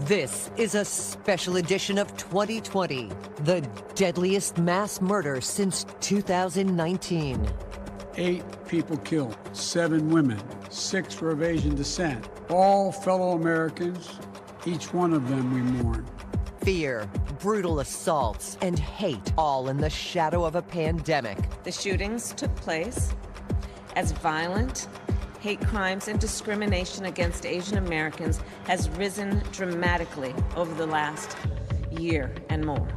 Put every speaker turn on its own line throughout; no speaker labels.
This is a special edition of 2020, the deadliest mass murder since 2019.
8 people killed, 7 women, 6 were of Asian descent. All fellow Americans, each one of them we mourn.
Fear, brutal assaults, and hate, all in the shadow of a pandemic.
The shootings took place as violent hate crimes and discrimination against Asian Americans has risen dramatically over the last year and more.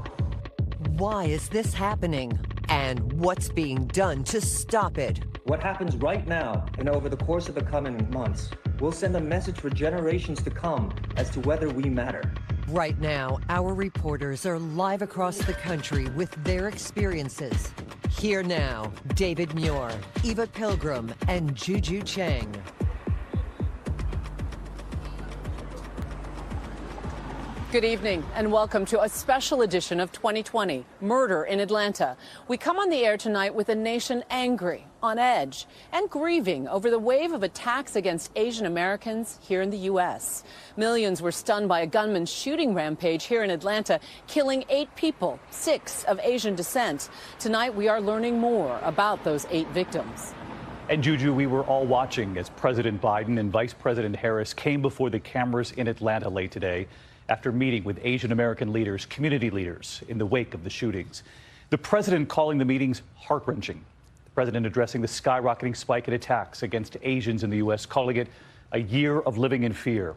Why is this happening? And what's being done to stop it?
What happens right now and over the course of the coming months will send a message for generations to come as to whether we matter.
Right now, our reporters are live across the country with their experiences. Here now, David Muir, Eva Pilgrim, and Juju Chang.
Good evening and welcome to a special edition of 2020, Murder in Atlanta. We come on the air tonight with a nation angry, on edge, and grieving over the wave of attacks against Asian Americans here in the U.S. Millions were stunned by a gunman's shooting rampage here in Atlanta, killing 8 people, 6 of Asian descent. Tonight we are learning more about those 8 victims.
And Juju, we were all watching as President Biden and Vice President Harris came before the cameras in Atlanta late today after meeting with Asian American leaders, community leaders, in the wake of the shootings. The president calling the meetings heart-wrenching. The president addressing the skyrocketing spike in attacks against Asians in the U.S., calling it a year of living in fear.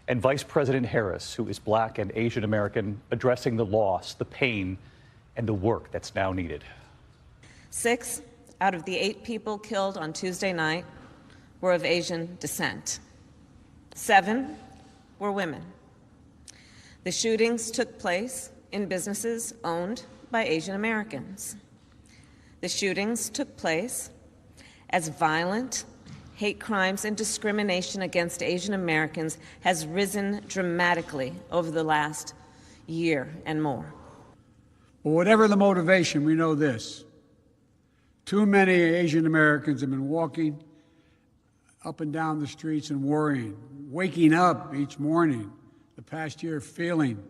And Vice President Harris, who is black and Asian American, addressing the loss, the pain, and the work that's now needed.
6 out of the 8 people killed on Tuesday night were of Asian descent. 7 were women. The shootings took place in businesses owned by Asian Americans. The shootings took place as violent hate crimes and discrimination against Asian Americans has risen dramatically over the last year and more.
But whatever the motivation, we know this. Too many Asian Americans have been walking up and down the streets and worrying, waking up each morning the past year feeling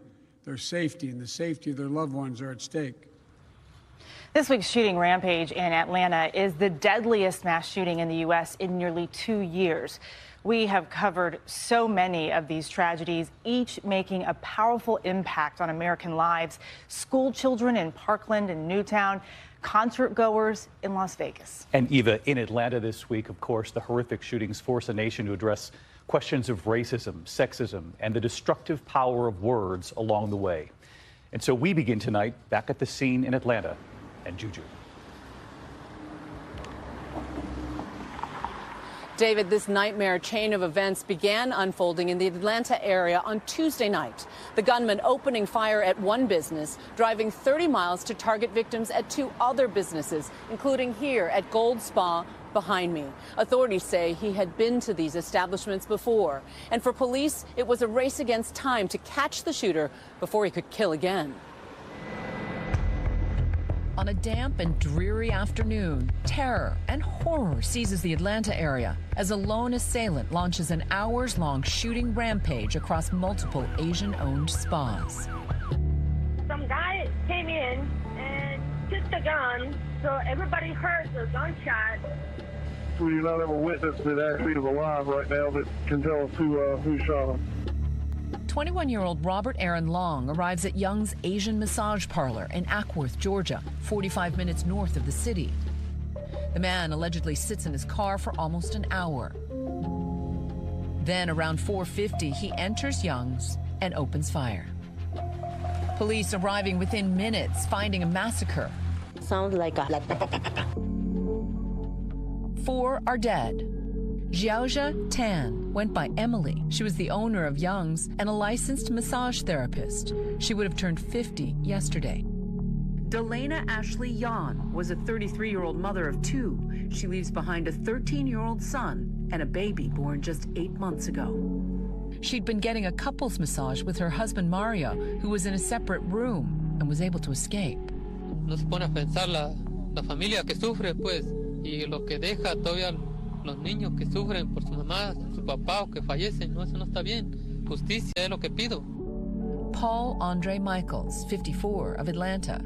their safety and the safety of their loved ones are at stake.
This week's shooting rampage in Atlanta is the deadliest mass shooting in the U.S. in nearly 2 years. We have covered so many of these tragedies, each making a powerful impact on American lives. School children in Parkland and Newtown, concert goers in Las Vegas.
And Eva, in Atlanta this week, of course, the horrific shootings force a nation to address questions of racism, sexism, and the destructive power of words along the way. And so we begin tonight back at the scene in Atlanta. And Juju.
David, this nightmare chain of events began unfolding in the Atlanta area on Tuesday night. The gunman opening fire at one business, driving 30 miles to target victims at 2 other businesses, including here at Gold Spa behind me. Authorities say he had been to these establishments before. And for police, it was a race against time to catch the shooter before he could kill again.
On a damp and dreary afternoon, terror and horror seizes the Atlanta area as a lone assailant launches an hours-long shooting rampage across multiple Asian-owned spas.
Some guy came in and took the gun, so everybody heard the gunshot.
We do not have a witness that actually is alive right now that can tell us who shot him.
21-year-old Robert Aaron Long arrives at Young's Asian Massage Parlor in Ackworth, Georgia, 45 minutes north of the city. The man allegedly sits in his car for almost an hour. Then around 4:50, he enters Young's and opens fire. Police arriving within minutes, finding a massacre.
Sounds like a...
4 are dead. Xiaojia Tan went by Emily. She was the owner of Young's and a licensed massage therapist. She would have turned 50 yesterday. Delana Ashley Yan was a 33-year-old mother of 2. She leaves behind a 13-year-old son and a baby born just 8 months ago. She'd been getting a couples massage with her husband Mario, who was in a separate room and was able to escape.
Nos pone a pensar la familia que sufre, pues, y lo que deja todavía los niños que sufren por su mamá, su papá o que fallecen. No, eso no está bien. Justicia es lo que pido.
Paul Andre Michaels, 54, of Atlanta.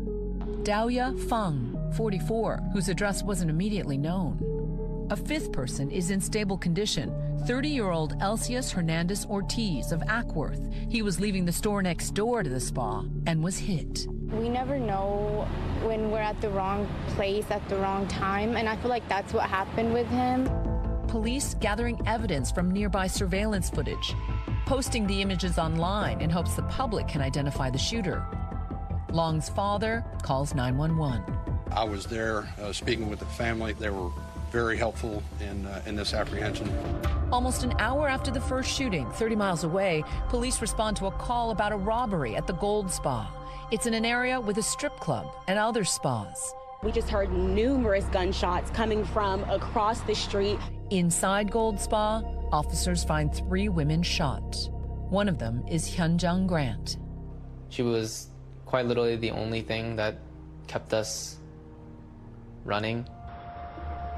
Daoya Feng, 44, whose address wasn't immediately known. A fifth person is in stable condition, 30-year-old Elcius Hernandez Ortiz of Ackworth. He was leaving the store next door to the spa and was hit.
We never know when we're at the wrong place at the wrong time, and I feel like that's what happened with him.
Police gathering evidence from nearby surveillance footage, posting the images online in hopes the public can identify the shooter. Long's father calls 911.
I was there speaking with the family. They were very helpful in this apprehension.
Almost an hour after the first shooting, 30 miles away, police respond to a call about a robbery at the Gold Spa. It's in an area with a strip club and other spas.
We just heard numerous gunshots coming from across the street.
Inside Gold Spa, officers find 3 women shot. One of them is Hyunjung Grant.
She was quite literally the only thing that kept us running.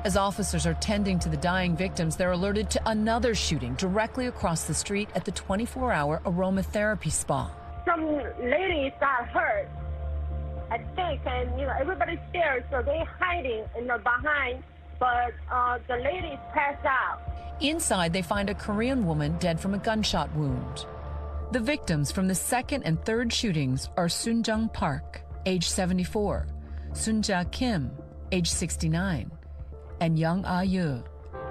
As officers are tending to the dying victims, they're alerted to another shooting directly across the street at the 24-hour aromatherapy spa.
Some ladies got hurt, I think, and everybody's scared, so they're hiding behind. But the ladies passed out.
Inside, they find a Korean woman dead from a gunshot wound. The victims from the second and third shootings are Soonjung Park, age 74, Soonja Kim, age 69, and Young Ah-yu,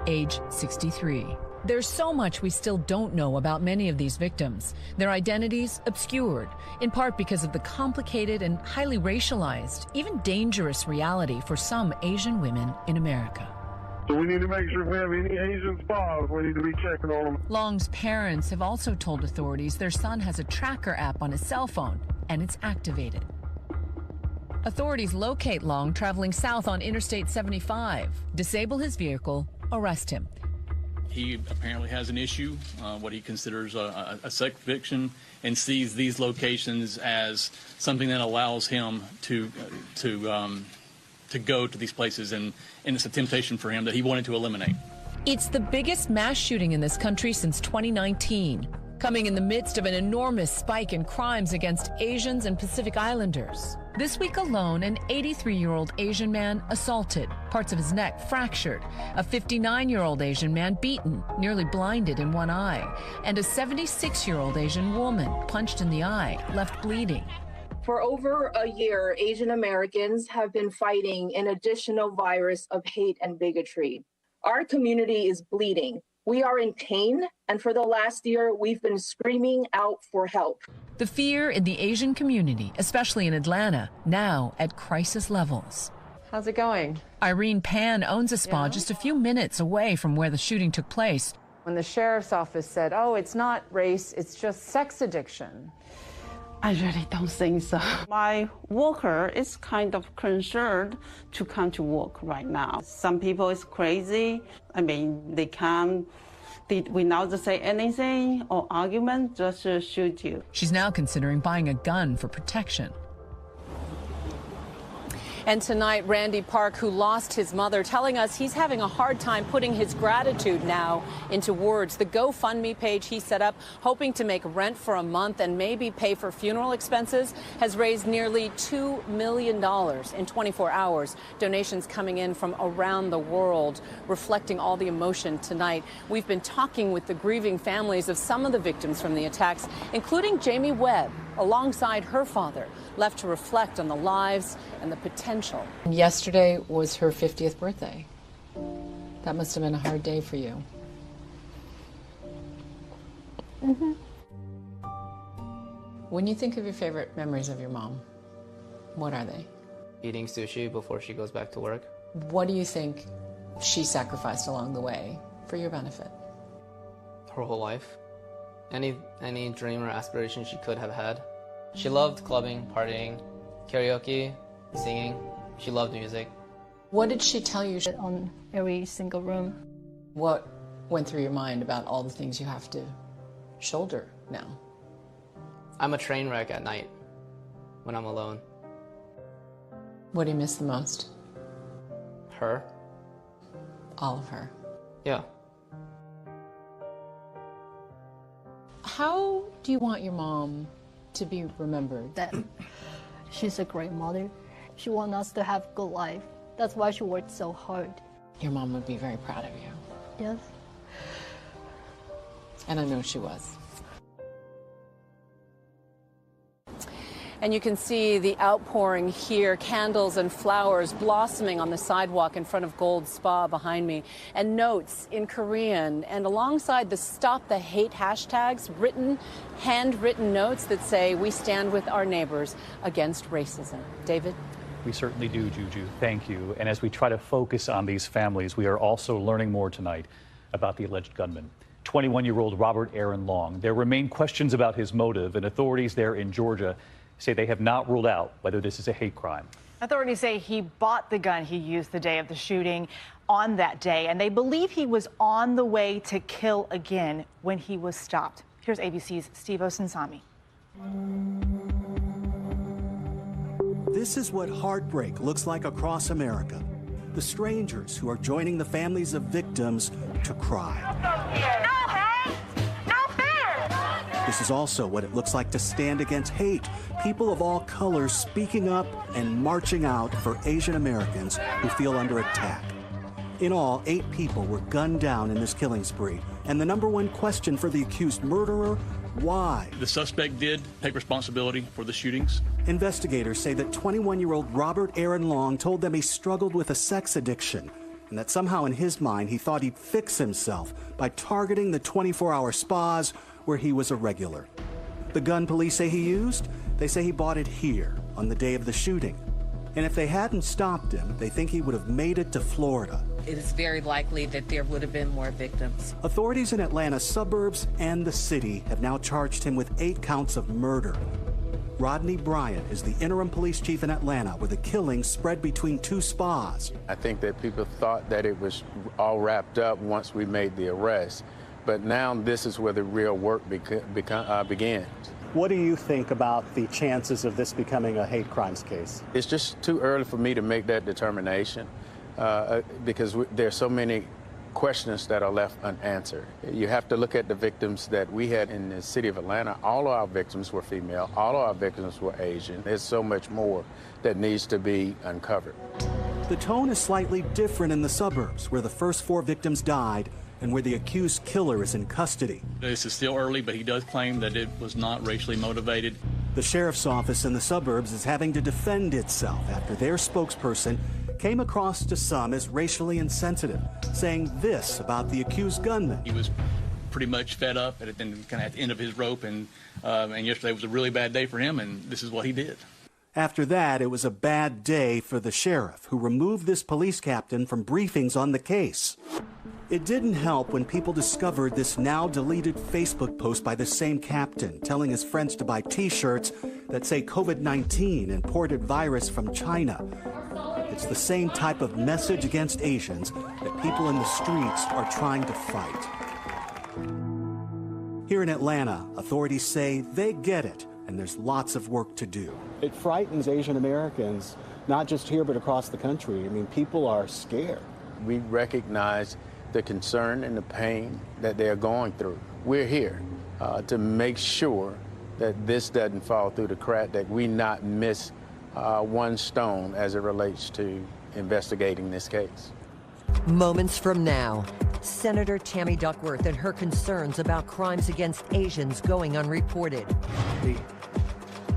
age 63. There's so much we still don't know about many of these victims, their identities obscured, in part because of the complicated and highly racialized, even dangerous reality for some Asian women in America.
So we need to make sure if we have any Asian spas, we need to be checking on them.
Long's parents have also told authorities their son has a tracker app on his cell phone, and it's activated. Authorities locate Long traveling south on Interstate 75, disable his vehicle, arrest him.
He apparently has an issue, what he considers a sex addiction, and sees these locations as something that allows him to go to these places, and it's a temptation for him that he wanted to eliminate.
It's the biggest mass shooting in this country since 2019, coming in the midst of an enormous spike in crimes against Asians and Pacific Islanders. This week alone, an 83-year-old Asian man assaulted, parts of his neck fractured, a 59-year-old Asian man beaten, nearly blinded in one eye, and a 76-year-old Asian woman punched in the eye, left bleeding.
For over a year, Asian Americans have been fighting an additional virus of hate and bigotry. Our community is bleeding. We are in pain, and for the last year, we've been screaming out for help.
The fear in the Asian community, especially in Atlanta, now at crisis levels.
How's it going?
Irene Pan owns a spa just a few minutes away from where the shooting took place.
When the sheriff's office said, oh, it's not race, it's just sex addiction.
I really don't think so. My worker is kind of concerned to come to work right now. Some people is crazy. I mean, they come without to say anything or argument, just shoot you.
She's now considering buying a gun for protection.
And tonight, Randy Park, who lost his mother, telling us he's having a hard time putting his gratitude now into words. The GoFundMe page he set up, hoping to make rent for a month and maybe pay for funeral expenses, has raised nearly $2 million in 24 hours. Donations coming in from around the world, reflecting all the emotion tonight. We've been talking with the grieving families of some of the victims from the attacks, including Jamie Webb, alongside her father, left to reflect on the lives and the potential.
Yesterday was her 50th birthday. That must have been a hard day for you.
Mm-hmm.
When you think of your favorite memories of your mom, what are they?
Eating sushi before she goes back to work.
What do you think she sacrificed along the way for your benefit?
Her whole life. Any dream or aspiration she could have had. She loved clubbing, partying, karaoke, singing. She loved music.
What did she tell you?
On every single room.
What went through your mind about all the things you have to shoulder now?
I'm a train wreck at night when I'm alone.
What do you miss the most?
Her.
All of her?
Yeah.
How do you want your mom to be remembered?
That she's a great mother. She wants us to have a good life. That's why she worked so hard.
Your mom would be very proud of you.
Yes.
And I know she was.
And you can see the outpouring here, candles and flowers blossoming on the sidewalk in front of Gold Spa behind me, and notes in Korean. And alongside the Stop the Hate hashtags, handwritten notes that say, we stand with our neighbors against racism. David?
We certainly do, Juju. Thank you. And as we try to focus on these families, we are also learning more tonight about the alleged gunman, 21-year-old Robert Aaron Long. There remain questions about his motive, and authorities there in Georgia say they have not ruled out whether this is a hate crime.
Authorities say he bought the gun he used the day of the shooting on that day, and they believe he was on the way to kill again when he was stopped. Here's ABC's Steve Osinsami.
This is what heartbreak looks like across America. The strangers who are joining the families of victims to cry. This is also what it looks like to stand against hate. People of all colors speaking up and marching out for Asian Americans who feel under attack. In all, 8 people were gunned down in this killing spree. And the number one question for the accused murderer, why?
The suspect did take responsibility for the shootings.
Investigators say that 21-year-old Robert Aaron Long told them he struggled with a sex addiction, and that somehow in his mind he thought he'd fix himself by targeting the 24-hour spas where he was a regular. The gun police say he used, they say he bought it here on the day of the shooting. And if they hadn't stopped him, they think he would have made it to Florida.
It is very likely that there would have been more victims.
Authorities in Atlanta's suburbs and the city have now charged him with 8 counts of murder. Rodney Bryant is the interim police chief in Atlanta, where the killing spread between 2 spas.
I think that people thought that it was all wrapped up once we made the arrest. But now this is where the real work begins.
What do you think about the chances of this becoming a hate crimes case?
It's just too early for me to make that determination because there's so many questions that are left unanswered. You have to look at the victims that we had in the city of Atlanta. All of our victims were female. All of our victims were Asian. There's so much more that needs to be uncovered.
The tone is slightly different in the suburbs, where the first 4 victims died and where the accused killer is in custody.
This is still early, but he does claim that it was not racially motivated.
The sheriff's office in the suburbs is having to defend itself after their spokesperson came across to some as racially insensitive, saying this about the accused gunman.
He was pretty much fed up and kind of at the end of his rope, and yesterday was a really bad day for him, and this is what he did.
After that, it was a bad day for the sheriff, who removed this police captain from briefings on the case. It didn't help when people discovered this now deleted Facebook post by the same captain, telling his friends to buy T-shirts that say COVID-19 imported virus from China. It's the same type of message against Asians that people in the streets are trying to fight. Here in Atlanta, authorities say they get it, and there's lots of work to do.
It frightens Asian Americans, not just here but across the country. I mean, people are scared.
We recognize the concern and the pain that they're going through. We're here to make sure that this doesn't fall through the crack, that we not miss one stone as it relates to investigating this case.
Moments from now, Senator Tammy Duckworth and her concerns about crimes against Asians going unreported.
The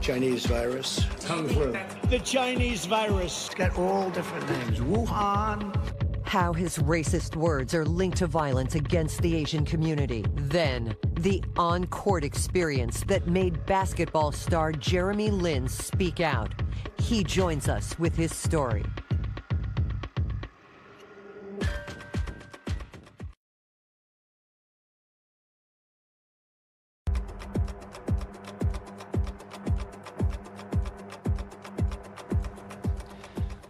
Chinese virus. Kung flu.
The Chinese virus.
It's got all different names. Wuhan.
How his racist words are linked to violence against the Asian community. Then, the on-court experience that made basketball star Jeremy Lin speak out. He joins us with his story.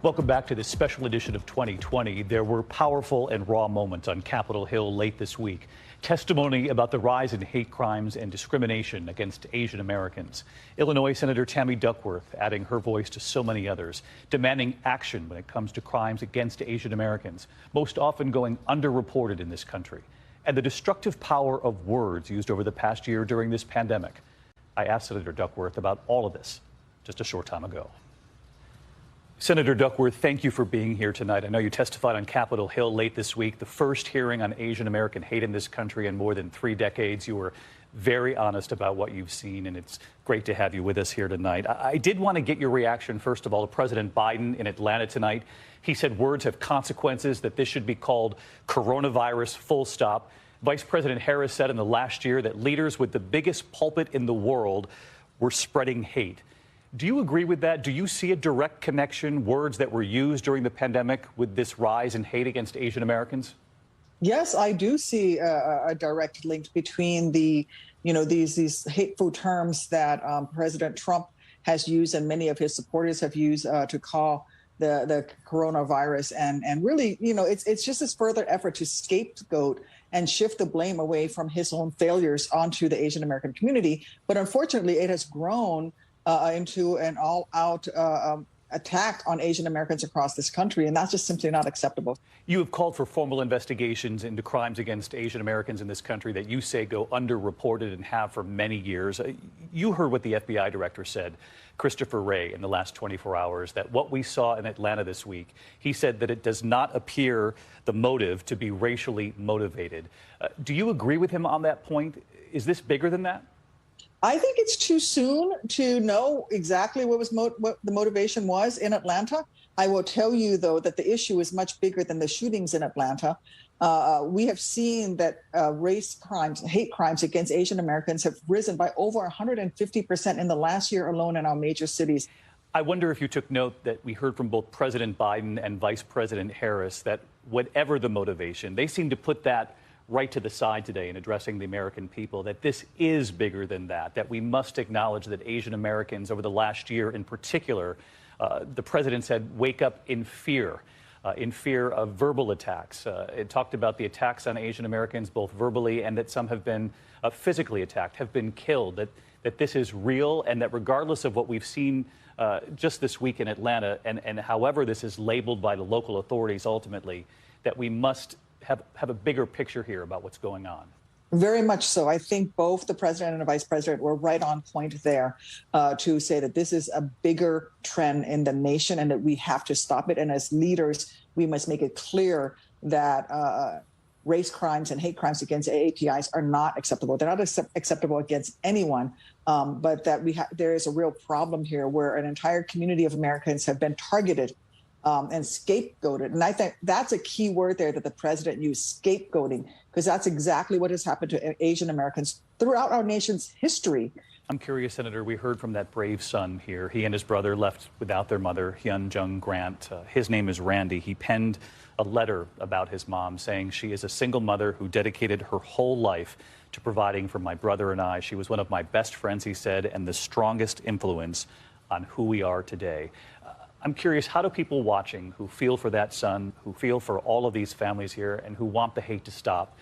Welcome back to this special edition of 2020. There were powerful and raw moments on Capitol Hill late this week. Testimony about the rise in hate crimes and discrimination against Asian Americans. Illinois Senator Tammy Duckworth adding her voice to so many others, demanding action when it comes to crimes against Asian Americans, most often going underreported in this country, and the destructive power of words used over the past year during this pandemic. I asked Senator Duckworth about all of this just a short time ago. Senator Duckworth, thank you for being here tonight. I know you testified on Capitol Hill late this week, the first hearing on Asian American hate in this country in more than 3 decades. You were very honest about what you've seen, and it's great to have you with us here tonight. I did want to get your reaction, first of all, to President Biden in Atlanta tonight. He said words have consequences, that this should be called coronavirus, full stop. Vice President Harris said in the last year that leaders with the biggest pulpit in the world were spreading hate. Do you agree with that? Do you see a direct connection, words that were used during the pandemic, with this rise in hate against Asian Americans?
Yes, I do see a direct link between the, these hateful terms that President Trump has used and many of his supporters have used to call the coronavirus, and really, it's just this further effort to scapegoat and shift the blame away from his own failures onto the Asian American community. But unfortunately, it has grown into an all-out attack on Asian Americans across this country, and that's just simply not acceptable.
You have called for formal investigations into crimes against Asian Americans in this country that you say go underreported and have for many years. You heard what the FBI director said, Christopher Wray, in the last 24 hours, that what we saw in Atlanta this week, he said that it does not appear the motive to be racially motivated. Do you agree with him on that point? Is this bigger than that?
I think it's too soon to know exactly what the motivation was in Atlanta. I will tell you, though, that the issue is much bigger than the shootings in Atlanta. We have seen that race crimes, hate crimes against Asian Americans have risen by over 150% in the last year alone in our major cities.
I wonder if you took note that we heard from both President Biden and Vice President Harris that whatever the motivation, they seem to put that right to the side today in addressing the American people, that this is bigger than that we must acknowledge that Asian Americans over the last year in particular, the president said, wake up in fear of verbal attacks. It talked about the attacks on Asian Americans, both verbally and that some have been physically attacked, have been killed, that this is real, and that regardless of what we've seen just this week in Atlanta, and however this is labeled by the local authorities ultimately, that we must have a bigger picture here about what's going on.
Very much so. I think both the president and the vice president were right on point there to say that this is a bigger trend in the nation and that we have to stop it. And as leaders, we must make it clear that race crimes and hate crimes against AAPIs are not acceptable. They're not acceptable against anyone, but that there is a real problem here where an entire community of Americans have been targeted and scapegoated. And I think that's a key word there that the president used, scapegoating, because that's exactly what has happened to Asian Americans throughout our nation's history.
I'm curious, Senator, we heard from that brave son here. He and his brother left without their mother, Hyun Jung Grant. His name is Randy. He penned a letter about his mom saying she is a single mother who dedicated her whole life to providing for my brother and I. She was one of my best friends, he said, and the strongest influence on who we are today. I'm curious, how do people watching who feel for that son, who feel for all of these families here, and who want the hate to stop,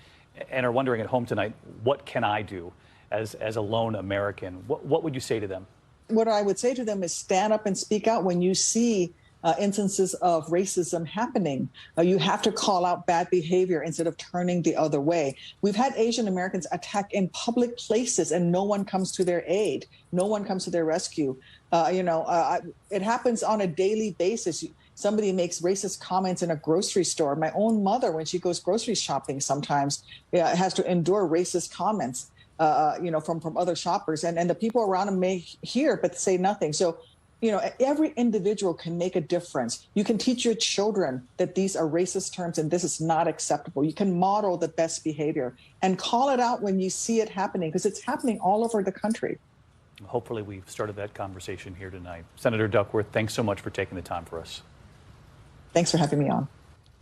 and are wondering at home tonight, what can I do as a lone American? What would you say to them?
What I would say to them is stand up and speak out when you see instances of racism happening. You have to call out bad behavior instead of turning the other way. We've had Asian Americans attacked in public places and no one comes to their aid. No one comes to their rescue. It happens on a daily basis. Somebody makes racist comments in a grocery store. My own mother, when she goes grocery shopping, sometimes has to endure racist comments, from other shoppers. And the people around them may hear but say nothing. So, every individual can make a difference. You can teach your children that these are racist terms and this is not acceptable. You can model the best behavior and call it out when you see it happening, because it's happening all over the country.
Hopefully we've started that conversation here tonight. Senator Duckworth, thanks so much for taking the time for us.
Thanks for having me on.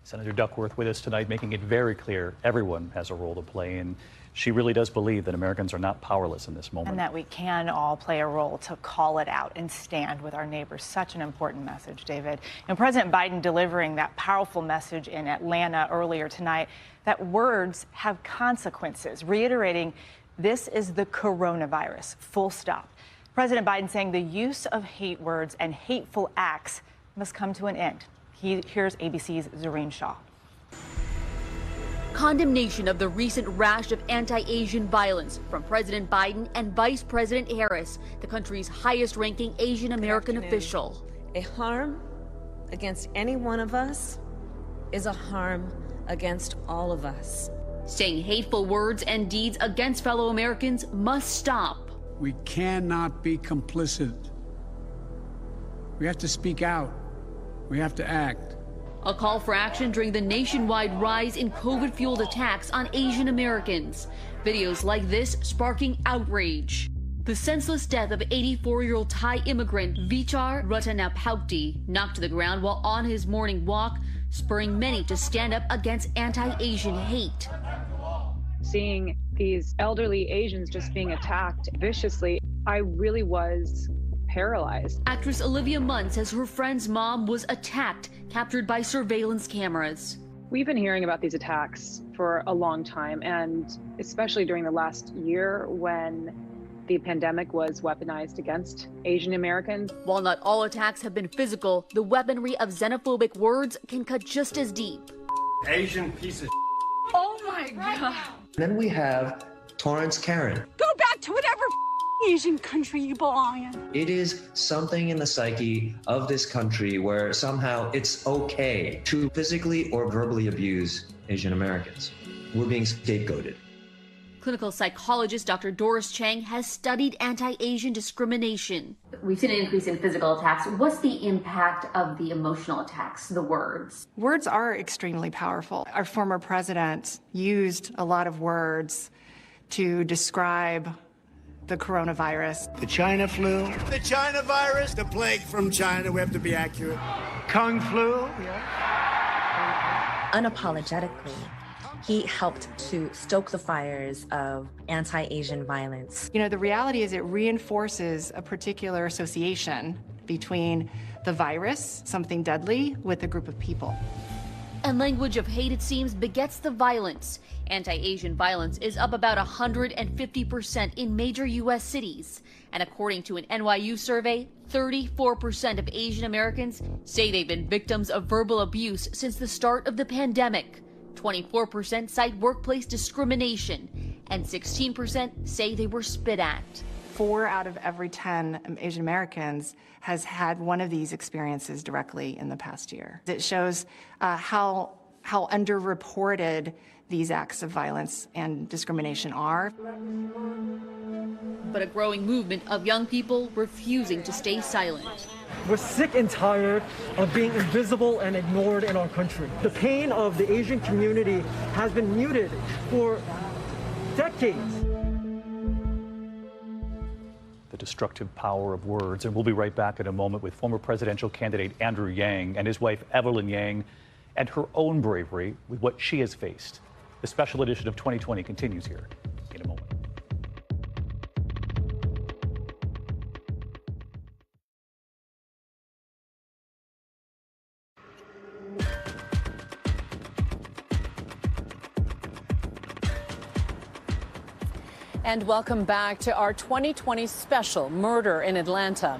Senator Duckworth with us tonight, making it very clear everyone has a role to play, and she really does believe that Americans are not powerless in this moment.
And that we can all play a role to call it out and stand with our neighbors. Such an important message, David. And President Biden delivering that powerful message in Atlanta earlier tonight, that words have consequences, reiterating this is the coronavirus, full stop. President Biden saying the use of hate words and hateful acts must come to an end. Here's ABC's Zareen Shah.
condemnation of the recent rash of anti-Asian violence from President Biden and Vice President Harris, the country's highest-ranking Asian American official.
A harm against any one of us is a harm against all of us.
Saying hateful words and deeds against fellow Americans must stop.
We cannot be complicit. We have to speak out. We have to act.
A call for action during the nationwide rise in COVID-fueled attacks on Asian Americans. Videos like this sparking outrage. The senseless death of 84-year-old Thai immigrant Vichar Ratanapauti knocked to the ground while on his morning walk, spurring many to stand up against anti-Asian hate.
Seeing these elderly Asians just being attacked viciously, I really was paralyzed.
Actress Olivia Munn says her friend's mom was attacked, captured by surveillance cameras.
We've been hearing about these attacks for a long time, and especially during the last year when the pandemic was weaponized against Asian Americans.
While not all attacks have been physical, the weaponry of xenophobic words can cut just as deep.
Asian piece of
Oh my God.
Then we have Torrance Karen.
Go back to whatever Asian country you belong in.
It is something in the psyche of this country where somehow it's okay to physically or verbally abuse Asian Americans. We're being scapegoated.
Clinical psychologist Dr. Doris Chang has studied anti-Asian discrimination. We've seen an increase in physical attacks. What's the impact of the emotional attacks, the words?
Words are extremely powerful. Our former president used a lot of words to describe the coronavirus.
The China flu. The China virus. The plague from China. We have to be accurate. Kung flu.
Unapologetically, he helped to stoke the fires of anti-Asian violence.
You know, the reality is it reinforces a particular association between the virus, something deadly, with a group of people.
And language of hate, it seems, begets the violence. Anti-Asian violence is up about 150% in major U.S. cities. And according to an NYU survey, 34% of Asian Americans say they've been victims of verbal abuse since the start of the pandemic. 24% cite workplace discrimination, and 16% say they were spit at.
4 out of every 10 Asian Americans has had one of these experiences directly in the past year. It shows how underreported these acts of violence and discrimination are.
But a growing movement of young people refusing to stay silent.
We're sick and tired of being invisible and ignored in our country. The pain of the Asian community has been muted for decades.
The destructive power of words. And we'll be right back in a moment with former presidential candidate Andrew Yang and his wife Evelyn Yang and her own bravery with what she has faced. The special edition of 2020 continues here in a moment.
And welcome back to our 2020 special, Murder in Atlanta.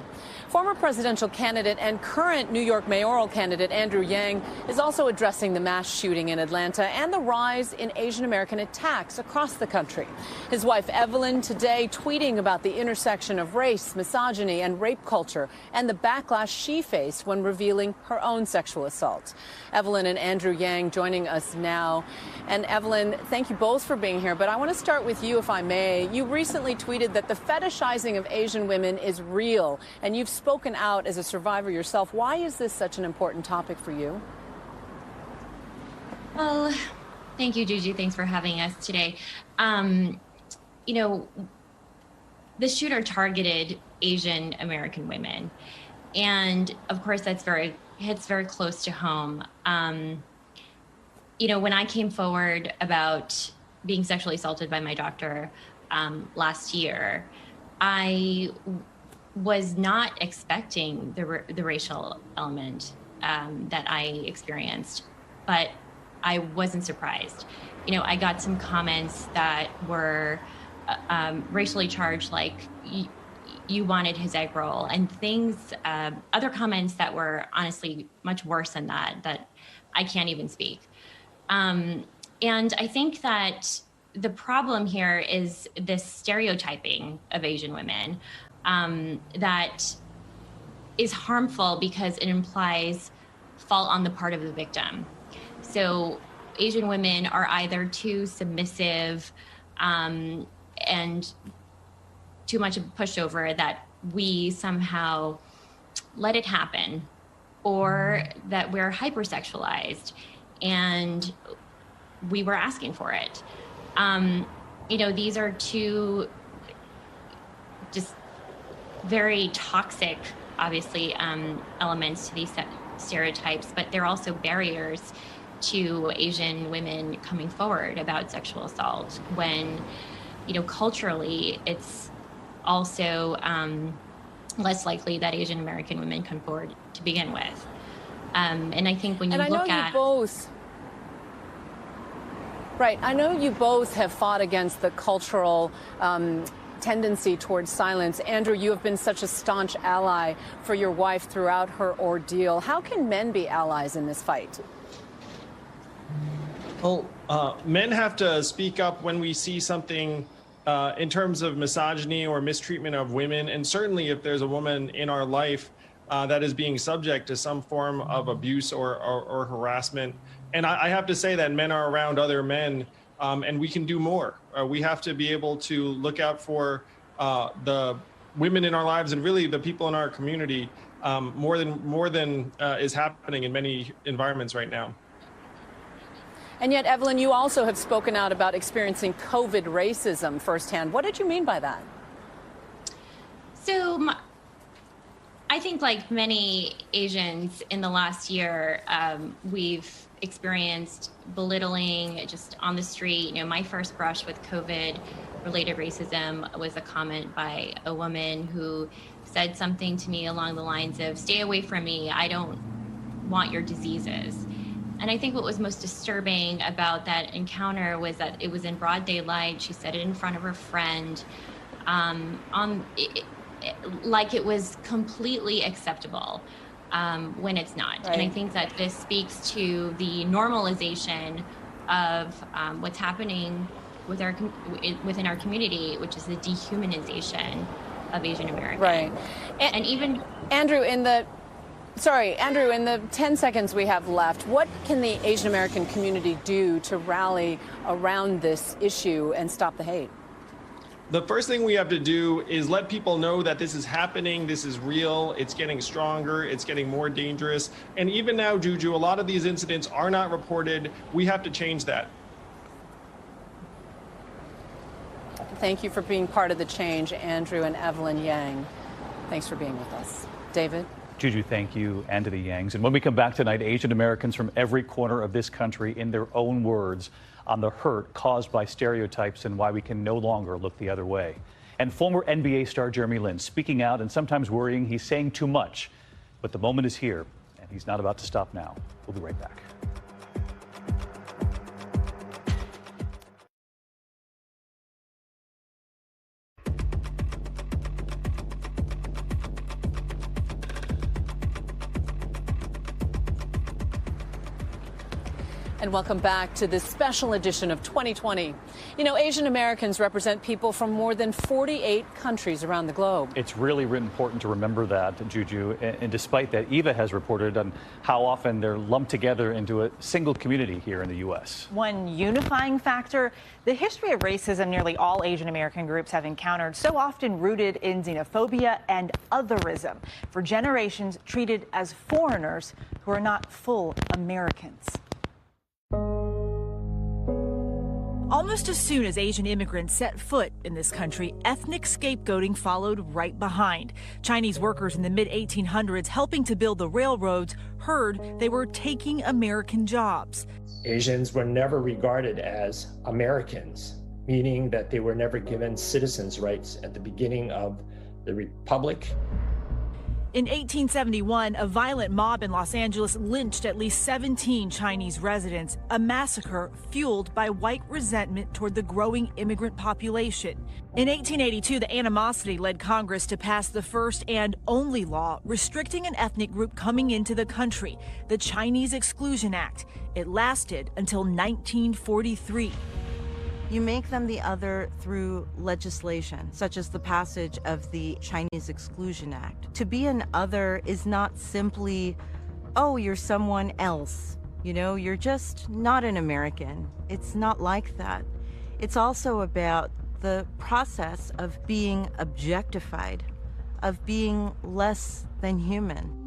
Former presidential candidate and current New York mayoral candidate Andrew Yang is also addressing the mass shooting in Atlanta and the rise in Asian American attacks across the country. His wife Evelyn today tweeting about the intersection of race, misogyny, and rape culture and the backlash she faced when revealing her own sexual assault. Evelyn and Andrew Yang joining us now. And Evelyn, thank you both for being here, but I want to start with you, if I may. You recently tweeted that the fetishizing of Asian women is real, and you've spoken out as a survivor yourself. Why is this such an important topic for you?
Well, thank you, Gigi. Thanks for having us today. You know, the shooter targeted Asian American women. And of course, hits very close to home. You know, when I came forward about being sexually assaulted by my doctor last year, I was not expecting the racial element that I experienced, but I wasn't surprised. You know, I got some comments that were racially charged, like you wanted his egg roll, and things, other comments that were honestly much worse than that I can't even speak. And I think that the problem here is this stereotyping of Asian women that is harmful because it implies fault on the part of the victim. So Asian women are either too submissive and too much of a pushover that we somehow let it happen, or that we're hypersexualized and we were asking for it. These are two just very toxic, obviously, elements to these stereotypes, but they're also barriers to Asian women coming forward about sexual assault when, culturally, it's also less likely that Asian American women come forward to begin with. And I think when you look at...
Right. I know you both have fought against the cultural tendency towards silence. Andrew, you have been such a staunch ally for your wife throughout her ordeal. How can men be allies in this fight?
Well, men have to speak up when we see something in terms of misogyny or mistreatment of women. And certainly if there's a woman in our life that is being subject to some form of abuse or harassment. And I have to say that men are around other men, and we can do more. We have to be able to look out for the women in our lives and really the people in our community more than is happening in many environments right now.
And yet, Evelyn, you also have spoken out about experiencing COVID racism firsthand. What did you mean by that?
So I think like many Asians in the last year, we've experienced belittling just on the street. My first brush with COVID-related racism was a comment by a woman who said something to me along the lines of, "Stay away from me, I don't want your diseases." And I think what was most disturbing about that encounter was that it was in broad daylight. She said it in front of her friend, like it was completely acceptable. When it's not. Right. And I think that this speaks to the normalization of what's happening within our community, which is the dehumanization of Asian Americans.
Right.
And even
Andrew, in the 10 seconds we have left, what can the Asian American community do to rally around this issue and stop the hate?
The first thing we have to do is let people know that this is happening, this is real, it's getting stronger, it's getting more dangerous. And even now, Juju, a lot of these incidents are not reported. We have to change that.
Thank you for being part of the change, Andrew and Evelyn Yang. Thanks for being with us. David?
Juju, thank you, and to the Yangs. And when we come back tonight, Asian Americans from every corner of this country, in their own words, on the hurt caused by stereotypes and why we can no longer look the other way. And former NBA star Jeremy Lin speaking out and sometimes worrying he's saying too much. But the moment is here, and he's not about to stop now. We'll be right back.
And welcome back to this special edition of 2020. Asian Americans represent people from more than 48 countries around the globe.
It's really important to remember that, Juju. And despite that, Eva has reported on how often they're lumped together into a single community here in the U.S.
One unifying factor, the history of racism nearly all Asian American groups have encountered, so often rooted in xenophobia and otherism, for generations treated as foreigners who are not full Americans. Almost as soon as Asian immigrants set foot in this country, ethnic scapegoating followed right behind. Chinese workers in the mid-1800s helping to build the railroads heard they were taking American jobs.
Asians were never regarded as Americans, meaning that they were never given citizens' rights at the beginning of the Republic.
In 1871, a violent mob in Los Angeles lynched at least 17 Chinese residents, a massacre fueled by white resentment toward the growing immigrant population. In 1882, the animosity led Congress to pass the first and only law restricting an ethnic group coming into the country, the Chinese Exclusion Act. It lasted until 1943.
You make them the other through legislation, such as the passage of the Chinese Exclusion Act. To be an other is not simply, oh, you're someone else. You know, you're just not an American. It's not like that. It's also about the process of being objectified, of being less than human.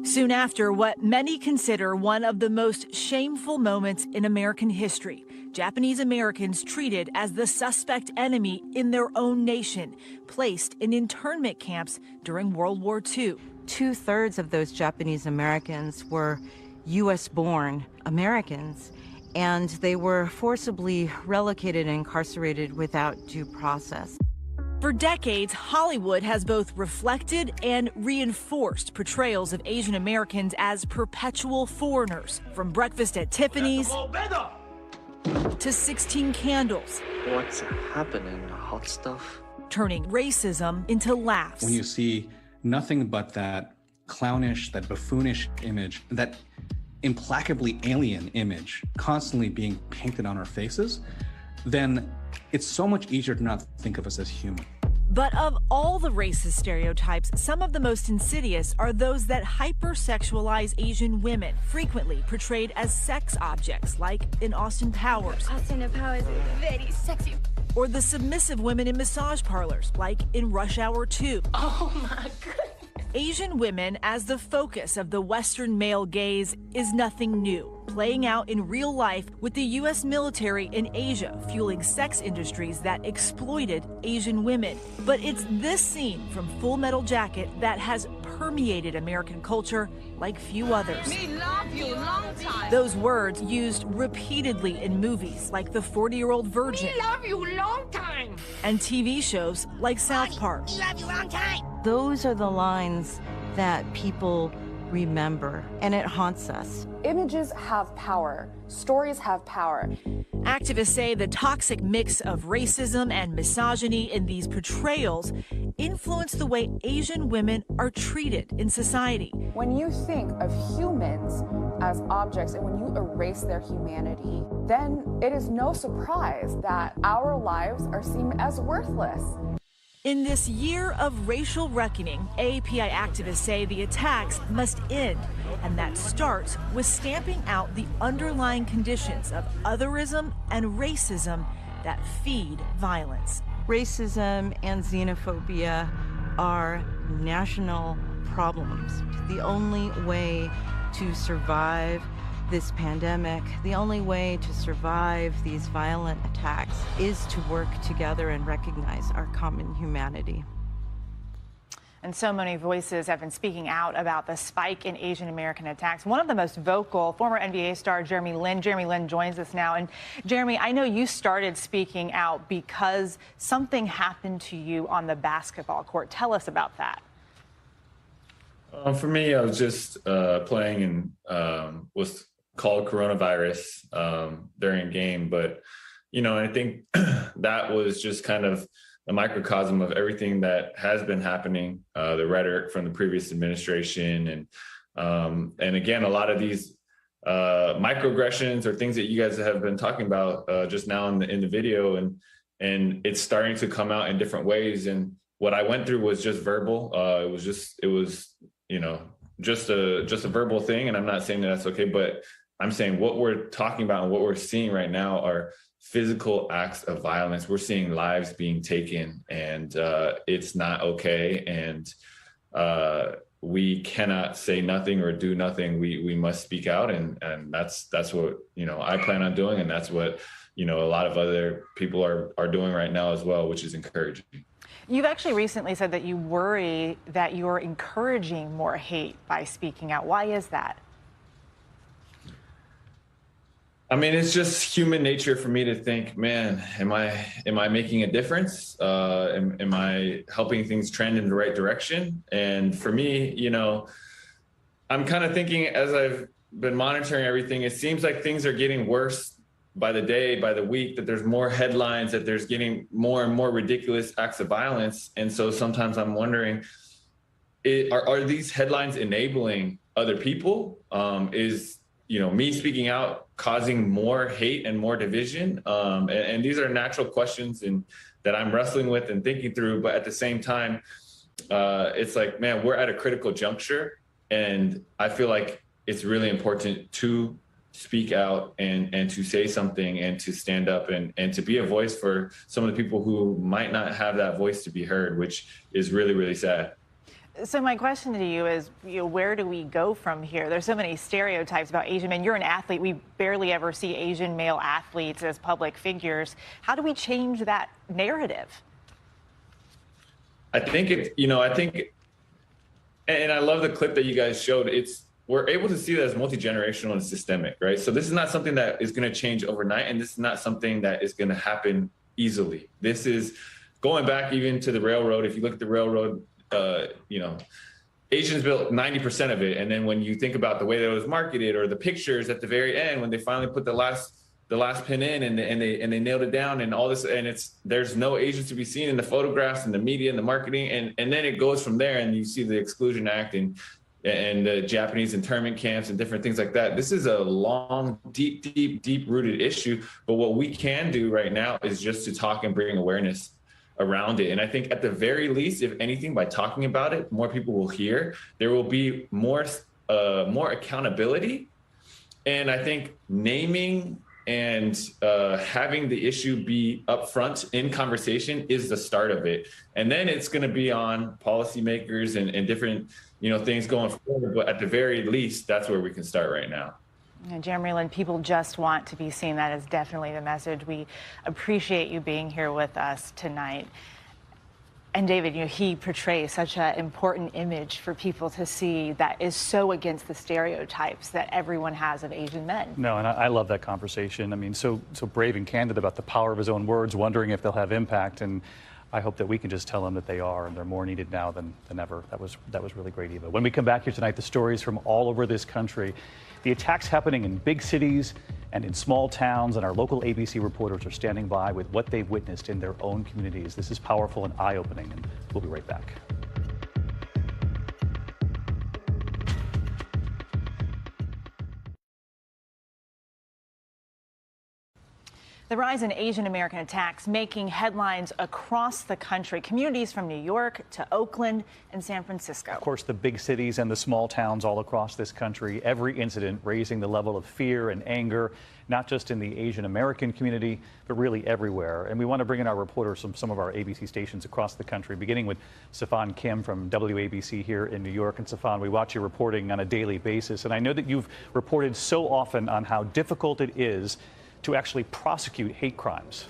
Soon after, what many consider one of the most shameful moments in American history, Japanese Americans treated as the suspect enemy in their own nation, placed in internment camps during World War II.
2/3 of those Japanese Americans were U.S.-born Americans, and they were forcibly relocated and incarcerated without due process.
For decades, Hollywood has both reflected and reinforced portrayals of Asian Americans as perpetual foreigners, from Breakfast at Tiffany's to 16 Candles.
What's happening, hot stuff?
Turning racism into laughs.
When you see nothing but that clownish, that buffoonish image, that implacably alien image constantly being painted on our faces, then it's so much easier to not think of us as human.
But of all the racist stereotypes, some of the most insidious are those that hypersexualize Asian women, frequently portrayed as sex objects, like in Austin Powers.
Austin Powers is very sexy.
Or the submissive women in massage parlors, like in Rush Hour 2.
Oh my goodness.
Asian women as the focus of the Western male gaze is nothing new, playing out in real life with the U.S. military in Asia fueling sex industries that exploited Asian women. But it's this scene from Full Metal Jacket that has permeated American culture like few others.
Me love you long time.
Those words used repeatedly in movies like The 40-Year-Old Virgin.
Me love you long time.
And TV shows like South Park.
Me love you long time.
Those are the lines that people remember, and it haunts us.
Images have power. Stories have power.
Activists say the toxic mix of racism and misogyny in these portrayals influence the way Asian women are treated in society.
When you think of humans as objects and when you erase their humanity, then it is no surprise that our lives are seen as worthless.
In this year of racial reckoning, AAPI activists say the attacks must end, and that starts with stamping out the underlying conditions of otherism and racism that feed violence.
Racism and xenophobia are national problems. The only way to survive this pandemic, the only way to survive these violent attacks is to work together and recognize our common humanity.
And so many voices have been speaking out about the spike in Asian American attacks. One of the most vocal, former NBA star Jeremy Lin. Jeremy Lin joins us now. And Jeremy, I know you started speaking out because something happened to you on the basketball court. Tell us about that.
For me, I was just playing and was called coronavirus during a game. But, I think that was just kind of a microcosm of everything that has been happening, the rhetoric from the previous administration. And again, a lot of these microaggressions or things that you guys have been talking about just now in the video. And it's starting to come out in different ways. And what I went through was just verbal. It was just a verbal thing. And I'm not saying that that's okay, but I'm saying what we're talking about and what we're seeing right now are physical acts of violence. We're seeing lives being taken, and it's not okay. And we cannot say nothing or do nothing. We must speak out, and that's what I plan on doing, and that's what a lot of other people are doing right now as well, which is encouraging.
You've actually recently said that you worry that you're encouraging more hate by speaking out. Why is that?
I mean, it's just human nature for me to think, man, am I making a difference? Am I helping things trend in the right direction? And for me, you know, I'm kind of thinking as I've been monitoring everything, it seems like things are getting worse by the day, by the week, that there's more headlines, that there's getting more and more ridiculous acts of violence. And so sometimes I'm wondering, are these headlines enabling other people? Is, you know, me speaking out causing more hate and more division? And these are natural questions and that I'm wrestling with and thinking through. But at the same time, it's like, man, we're at a critical juncture. And I feel like it's really important to speak out and to say something and to stand up and to be a voice for some of the people who might not have that voice to be heard, which is really, really sad.
So my question to you is, where do we go from here? There's so many stereotypes about Asian men. You're an athlete. We barely ever see Asian male athletes as public figures. How do we change that narrative?
I think and I love the clip that you guys showed. We're able to see that as multi-generational and systemic, right? So this is not something that is going to change overnight, and this is not something that is going to happen easily. This is going back even to the railroad. If you look at the railroad, you know, Asians built 90% of it. And then when you think about the way that it was marketed, or the pictures at the very end, when they finally put the last pin in and they nailed it down and all this, and there's no Asians to be seen in the photographs and the media and the marketing. And then it goes from there, and you see the Exclusion Act and the Japanese internment camps and different things like that. This is a long, deep rooted issue. But what we can do right now is just to talk and bring awareness around it. And I think at the very least, if anything, by talking about it, more people will hear. There will be more accountability. And I think naming and having the issue be upfront in conversation is the start of it. And then it's going to be on policymakers and different, you know, things going forward. But at the very least, that's where we can start right now.
And Jeremy Lin, people just want to be seen. That is definitely the message. We appreciate you being here with us tonight. And David, he portrays such an important image for people to see that is so against the stereotypes that everyone has of Asian men.
No, and I love that conversation. I mean, so brave and candid about the power of his own words, wondering if they'll have impact. And I hope that we can just tell them that they are, and they're more needed now than ever. That was really great, Eva. When we come back here tonight, the stories from all over this country, the attacks happening in big cities and in small towns, and our local ABC reporters are standing by with what they've witnessed in their own communities. This is powerful and eye-opening, and we'll be right back.
The rise in Asian American attacks making headlines across the country. Communities from New York to Oakland and San Francisco.
Of course, the big cities and the small towns all across this country, every incident raising the level of fear and anger, not just in the Asian American community, but really everywhere. And we want to bring in our reporters from some of our ABC stations across the country, beginning with Safan Kim from WABC here in New York. And Safan, we watch your reporting on a daily basis. And I know that you've reported so often on how difficult it is to actually prosecute hate crimes.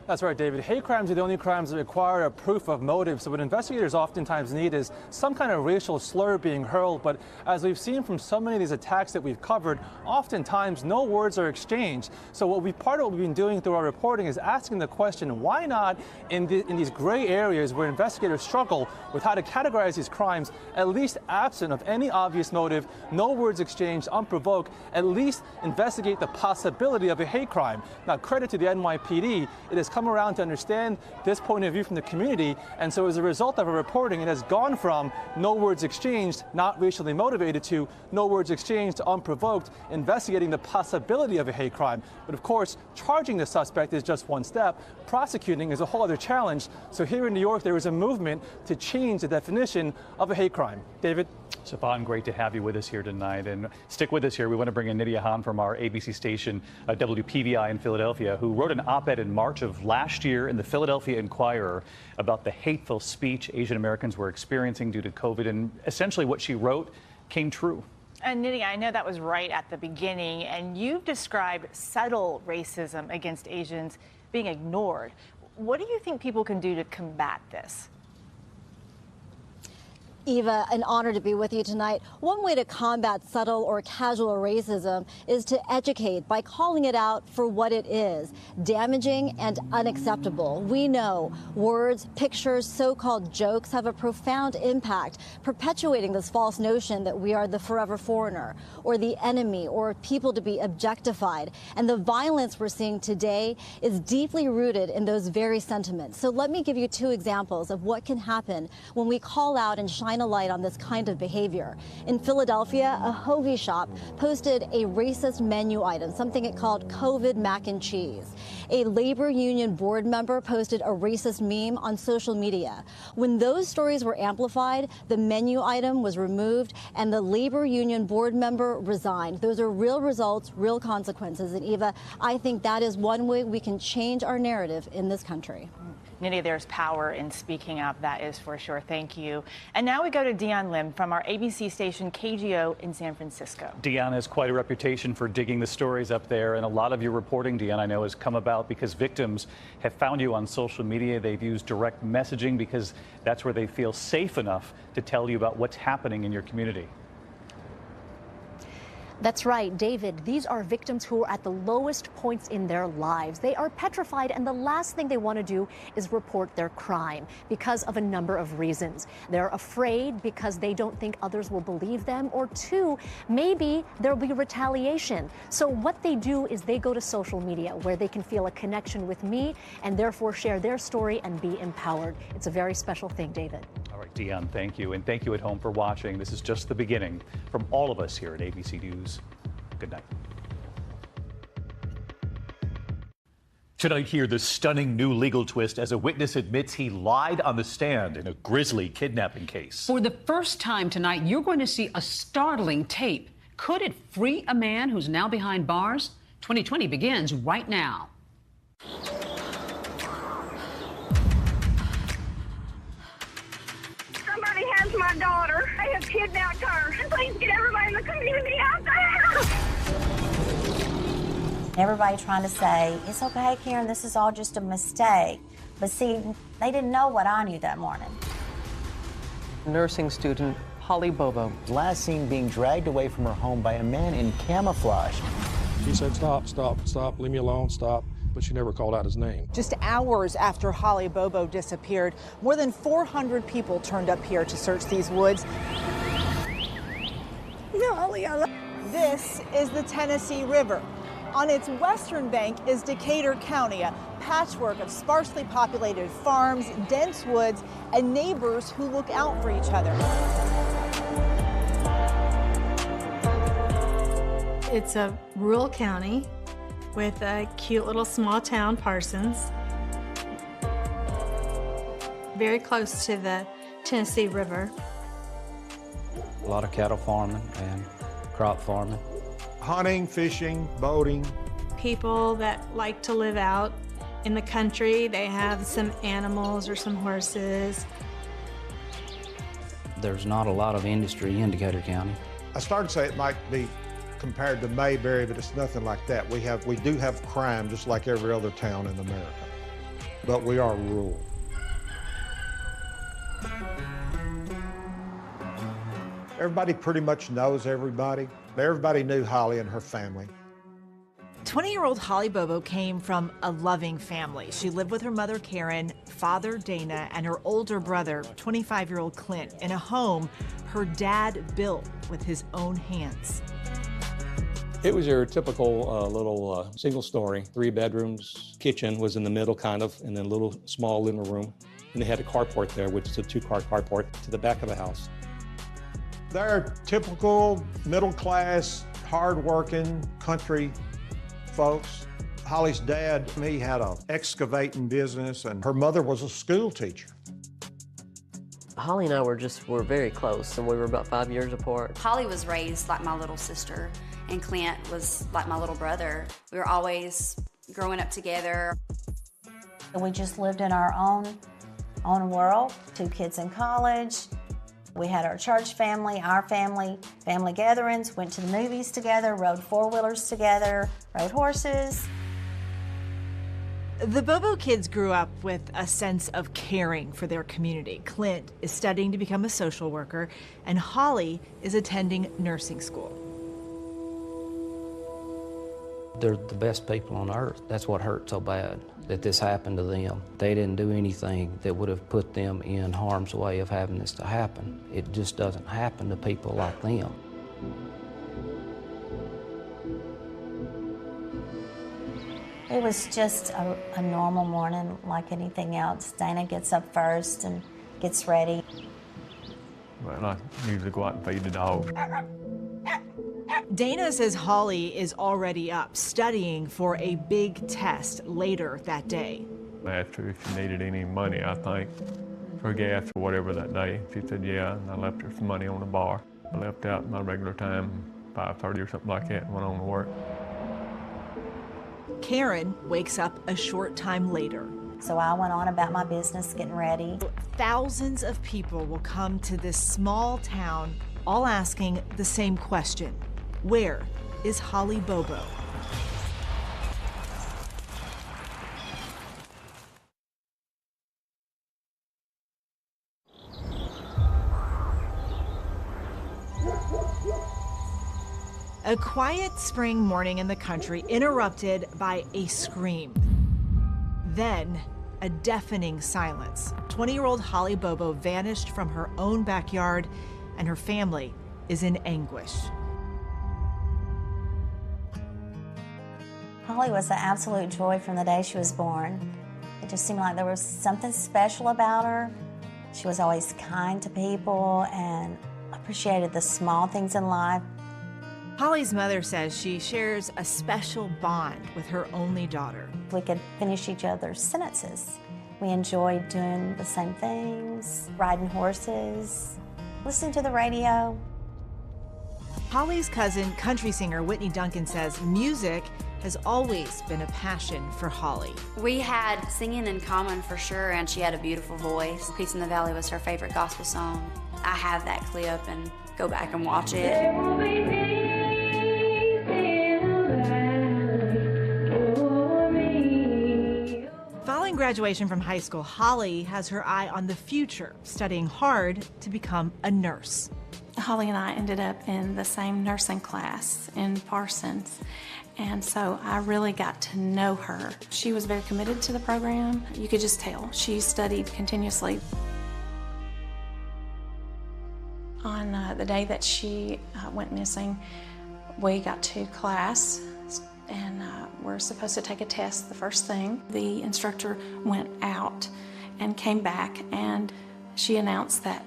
That's right, David. Hate crimes are the only crimes that require a proof of motive. So what investigators oftentimes need is some kind of racial slur being hurled. But as we've seen from so many of these attacks that we've covered, oftentimes no words are exchanged. So part of what we've been doing through our reporting is asking the question, why not in these gray areas where investigators struggle with how to categorize these crimes, at least absent of any obvious motive, no words exchanged, unprovoked, at least investigate the possibility of a hate crime. Now, credit to the NYPD, it has come around to understand this point of view from the community, and so as a result of our reporting, it has gone from no words exchanged, not racially motivated, to no words exchanged, unprovoked, investigating the possibility of a hate crime. But of course, charging the suspect is just one step. Prosecuting is a whole other challenge. So here in New York, there is a movement to change the definition of a hate crime. David?
Safan, great to have you with us here tonight. And stick with us here. We want to bring in Nidia Han from our ABC station, WPVI in Philadelphia, who wrote an op-ed in March of last year in the Philadelphia Inquirer about the hateful speech Asian Americans were experiencing due to COVID. And essentially what she wrote came true.
And Nidia, I know that was right at the beginning, and you've described subtle racism against Asians being ignored. What do you think people can do to combat this?
Eva, an honor to be with you tonight. One way to combat subtle or casual racism is to educate by calling it out for what it is, damaging and unacceptable. We know words, pictures, so-called jokes have a profound impact, perpetuating this false notion that we are the forever foreigner or the enemy or people to be objectified. And the violence we're seeing today is deeply rooted in those very sentiments. So let me give you two examples of what can happen when we call out and shine a light on this kind of behavior. In Philadelphia, a hoagie shop posted a racist menu item, something it called COVID mac and cheese. A labor union board member posted a racist meme on social media. When those stories were amplified, the menu item was removed and the labor union board member resigned. Those are real results, real consequences. And Eva, I think that is one way we can change our narrative in this country.
Nidhi, there's power in speaking up, that is for sure. Thank you. And now we go to Dion Lim from our ABC station KGO in San Francisco.
Dion has quite a reputation for digging the stories up there, and a lot of your reporting, Dion, I know has come about because victims have found you on social media. They've used direct messaging because that's where they feel safe enough to tell you about what's happening in your community.
That's right, David. These are victims who are at the lowest points in their lives. They are petrified, and the last thing they want to do is report their crime because of a number of reasons. They're afraid because they don't think others will believe them, or two, maybe there'll be retaliation. So what they do is they go to social media where they can feel a connection with me and therefore share their story and be empowered. It's a very special thing, David.
All right, Dion, thank you. And thank you at home for watching. This is just the beginning. From all of us here at ABC News, good night. Tonight, hear the stunning new legal twist as a witness admits he lied on the stand in a grisly kidnapping case.
For the first time tonight, you're going to see a startling tape. Could it free a man who's now behind bars? 2020 begins right now.
Somebody has my daughter. They have kidnapped her. Please get everybody in the community out there.
Everybody trying to say, it's okay, Karen, this is all just a mistake. But see, they didn't know what I knew that morning.
Nursing student Holly Bobo, last seen being dragged away from her home by a man in camouflage.
She said, stop, stop, stop, leave me alone, stop. But she never called out his name.
Just hours after Holly Bobo disappeared, more than 400 people turned up here to search these woods. This is the Tennessee River. On its western bank is Decatur County, a patchwork of sparsely populated farms, dense woods, and neighbors who look out for each other.
It's a rural county with a cute little small town, Parsons. Very close to the Tennessee River.
A lot of cattle farming and crop farming.
Hunting, fishing, boating.
People that like to live out in the country, they have some animals or some horses.
There's not a lot of industry in Decatur County.
I started to say it might be compared to Mayberry, but it's nothing like that. We do have crime just like every other town in America, but we are rural. Everybody pretty much knows everybody. Everybody knew Holly and her family.
20-year-old Holly Bobo came from a loving family. She lived with her mother, Karen, father, Dana, and her older brother, 25-year-old Clint, in a home her dad built with his own hands.
It was your typical little single story, 3 bedrooms, kitchen was in the middle kind of, and then a little small living room. And they had a carport there, which is a 2-car carport to the back of the house.
They're typical middle-class, hard-working country folks. Holly's dad, he had an excavating business, and her mother was a school teacher.
Holly and I were very close, and we were about 5 years apart.
Holly was raised like my little sister, and Clint was like my little brother. We were always growing up together.
We just lived in our own world, 2 kids in college. We had our church family, our family gatherings, went to the movies together, rode 4-wheelers together, rode horses.
The Bobo kids grew up with a sense of caring for their community. Clint is studying to become a social worker, and Holly is attending nursing school.
They're the best people on earth. That's what hurt so bad, that this happened to them. They didn't do anything that would have put them in harm's way of having this to happen. It just doesn't happen to people like them.
It was just a normal morning like anything else. Dana gets up first and gets ready.
Well, I usually go out and feed the dog.
Dana says Holly is already up, studying for a big test later that day.
I asked her if she needed any money, I think, for gas or whatever that day. She said, yeah, and I left her some money on the bar. I left out my regular time, 5:30 or something like that, and went on to work.
Karen wakes up a short time later.
So I went on about my business, getting ready.
Thousands of people will come to this small town, all asking the same question. Where is Holly Bobo? A quiet spring morning in the country interrupted by a scream. Then, a deafening silence. 20-year-old Holly Bobo vanished from her own backyard, and her family is in anguish.
Holly was an absolute joy from the day she was born. It just seemed like there was something special about her. She was always kind to people and appreciated the small things in life.
Holly's mother says she shares a special bond with her only daughter.
We could finish each other's sentences. We enjoyed doing the same things, riding horses, listening to the radio.
Holly's cousin, country singer Whitney Duncan, says music has always been a passion for Holly.
We had singing in common for sure, and she had a beautiful voice. Peace in the Valley was her favorite gospel song. I have that clip and go back and watch it.
Following graduation from high school, Holly has her eye on the future, studying hard to become a nurse.
Holly and I ended up in the same nursing class in Parsons, and so I really got to know her. She was very committed to the program. You could just tell. She studied continuously. On the day that she went missing, we got to class and we're supposed to take a test the first thing. The instructor went out and came back, and she announced that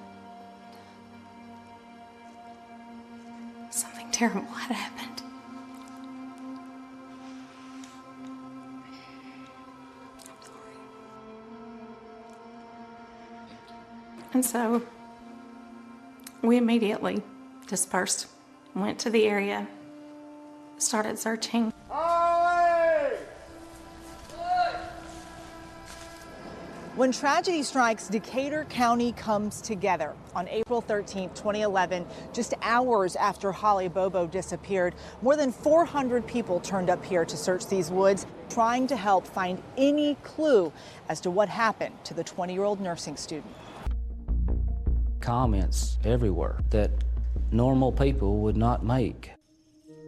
something terrible had happened. And so we immediately dispersed, went to the area, started searching.
When tragedy strikes, Decatur County comes together. On April 13, 2011, just hours after Holly Bobo disappeared, more than 400 people turned up here to search these woods, trying to help find any clue as to what happened to the 20-year-old nursing student.
Comments everywhere that normal people would not make.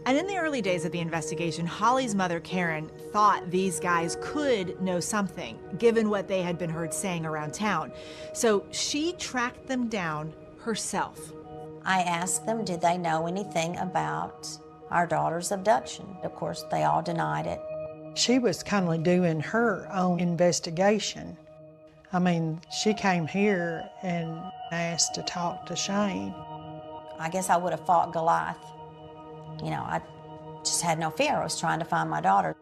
And in the early days of the investigation, Holly's mother, Karen, thought these guys could know something, given what they had been heard saying around town. So she tracked them down herself.
I asked them, did they know anything about our daughter's abduction? Of course, they all denied it.
She was kind of doing her own investigation. I mean, she came here and asked to talk to Shane.
I guess I would have fought Goliath. You know, I just had no fear. I was trying to find my daughter.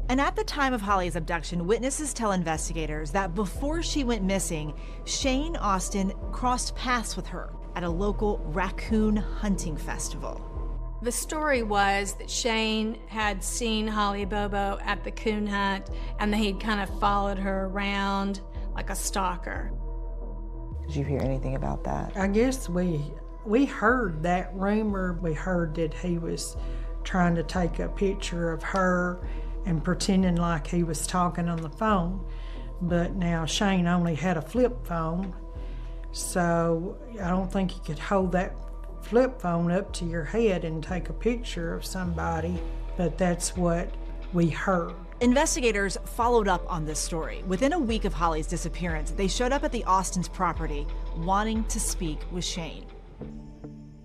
And at the time of Holly's abduction, witnesses tell investigators that before she went missing, Shane Austin crossed paths with her at a local raccoon hunting festival.
The story was that Shane had seen Holly Bobo at the coon hunt, and that he'd kind of followed her around like a stalker.
Did you hear anything about that?
I guess we heard that rumor. We heard that he was trying to take a picture of her and pretending like he was talking on the phone. But now Shane only had a flip phone, so I don't think you could hold that flip phone up to your head and take a picture of somebody, but that's what we heard.
Investigators followed up on this story. Within a week of Holly's disappearance, they showed up at the Austins' property wanting to speak with Shane.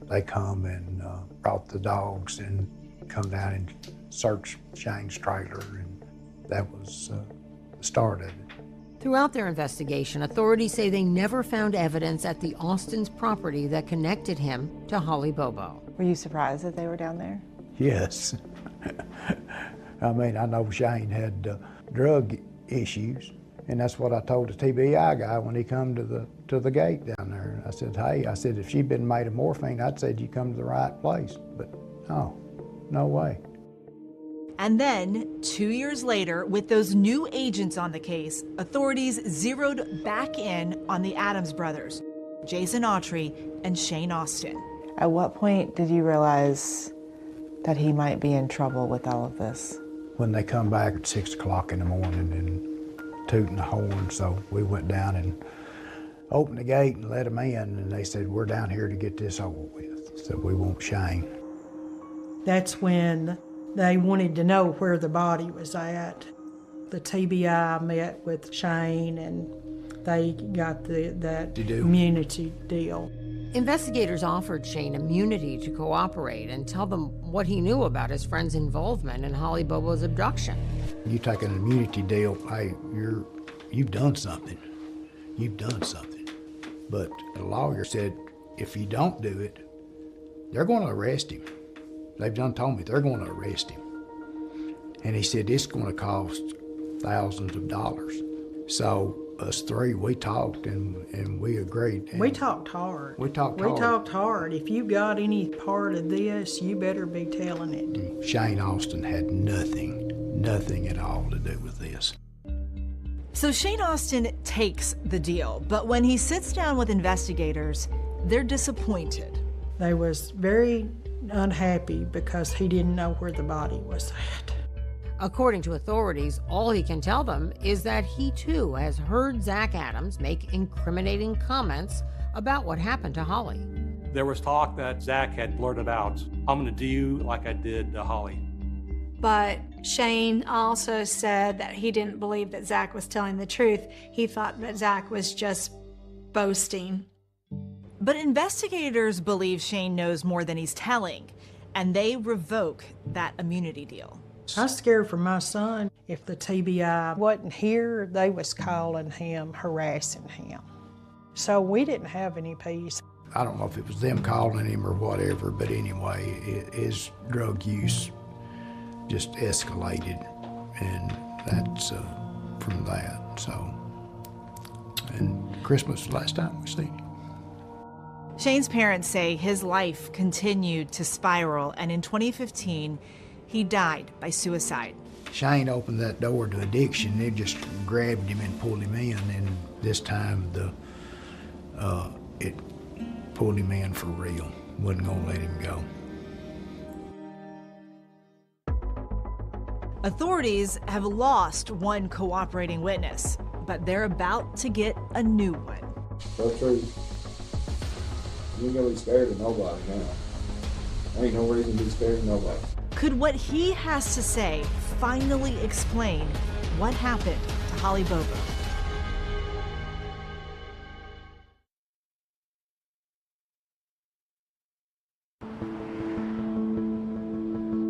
They come and brought the dogs and come down and search Shane's trailer, and that was the start of it.
Throughout their investigation, authorities say they never found evidence at the Austins' property that connected him to Holly Bobo.
Were you surprised that they were down there?
Yes. I mean, I know Shane had drug issues, and that's what I told the TBI guy when he come to the gate down there. I said, hey, I said, if she'd been made of morphine, I'd said you come to the right place, but no way.
And then, 2 years later, with those new agents on the case, authorities zeroed back in on the Adams brothers, Jason Autry and Shane Austin.
At what point did you realize that he might be in trouble with all of this?
When they come back at 6 o'clock in the morning and tooting the horn, so we went down and opened the gate and let them in, and they said, we're down here to get this over with, so we want Shane.
That's when they wanted to know where the body was at. The TBI met with Shane and they got that immunity deal.
Investigators offered Shane immunity to cooperate and tell them what he knew about his friend's involvement in Holly Bobo's abduction.
You take an immunity deal, hey, you've done something. You've done something. But the lawyer said, if you don't do it, they're going to arrest him. They've done told me they're going to arrest him. And he said, it's going to cost thousands of dollars. So us three, we talked and we agreed. And
we talked hard.
We talked hard.
We talked hard. If you got any part of this, you better be telling it.
Shane Austin had nothing at all to do with this.
So Shane Austin takes the deal, but when he sits down with investigators, they're disappointed.
They was very unhappy because he didn't know where the body was at.
According to authorities, all he can tell them is that he too has heard Zach Adams make incriminating comments about what happened to Holly.
There was talk that Zach had blurted out, I'm going to do you like I did to Holly.
But Shane also said that he didn't believe that Zach was telling the truth. He thought that Zach was just boasting.
But investigators believe Shane knows more than he's telling, and they revoke that immunity deal.
I was scared for my son. If the TBI wasn't here, they was calling him, harassing him. So we didn't have any peace.
I don't know if it was them calling him or whatever, but anyway, his drug use just escalated, and that's from that. So, and Christmas was the last time we seen him.
Shane's parents say his life continued to spiral, and in 2015, he died by suicide.
Shane opened that door to addiction. They just grabbed him and pulled him in, and this time it pulled him in for real. Wasn't gonna let him go.
Authorities have lost one cooperating witness, but they're about to get a new one.
That's true. You ain't gonna be scared of nobody now. Ain't no reason to be scared of nobody.
Could what he has to say finally explain what happened to Holly Bobo?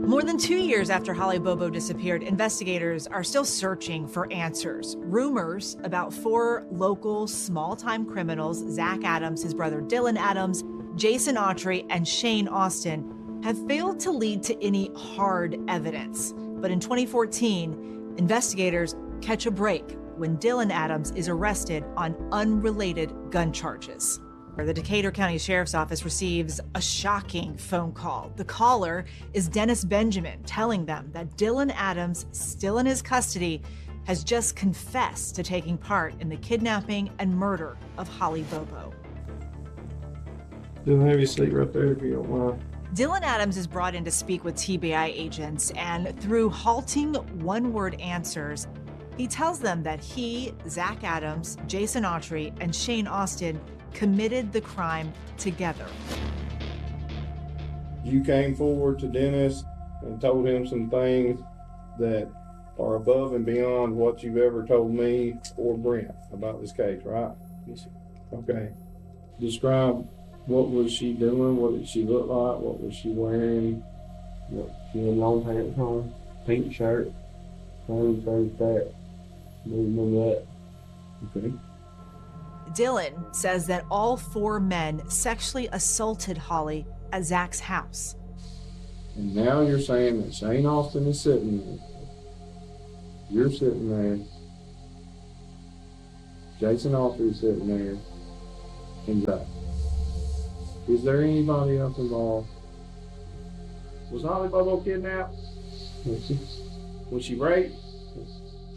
More than 2 years after Holly Bobo disappeared, investigators are still searching for answers. Rumors about 4 local small-time criminals, Zach Adams, his brother Dylan Adams, Jason Autry, and Shane Austin, have failed to lead to any hard evidence. But in 2014, investigators catch a break when Dylan Adams is arrested on unrelated gun charges. The Decatur County Sheriff's Office receives a shocking phone call. The caller is Dennis Benjamin, telling them that Dylan Adams, still in his custody, has just confessed to taking part in the kidnapping and murder of Holly Bobo.
Just have your seat right there if you don't mind.
Dylan Adams is brought in to speak with TBI agents, and through halting one-word answers, he tells them that he, Zach Adams, Jason Autry, and Shane Austin committed the crime together.
You came forward to Dennis and told him some things that are above and beyond what you've ever told me or Brent about this case, right? Yes, sir. Okay. Describe what was she doing, what did she look like, what was she wearing?
She had long pants on, pink shirt, things like that. Okay.
Dylan says that all 4 men sexually assaulted Holly at Zach's house.
And now you're saying that Shane Austin is sitting there. You're sitting there. Jason Autry is sitting there. And Zach. Is there anybody else involved? Was Holly Bobo kidnapped? Was she raped?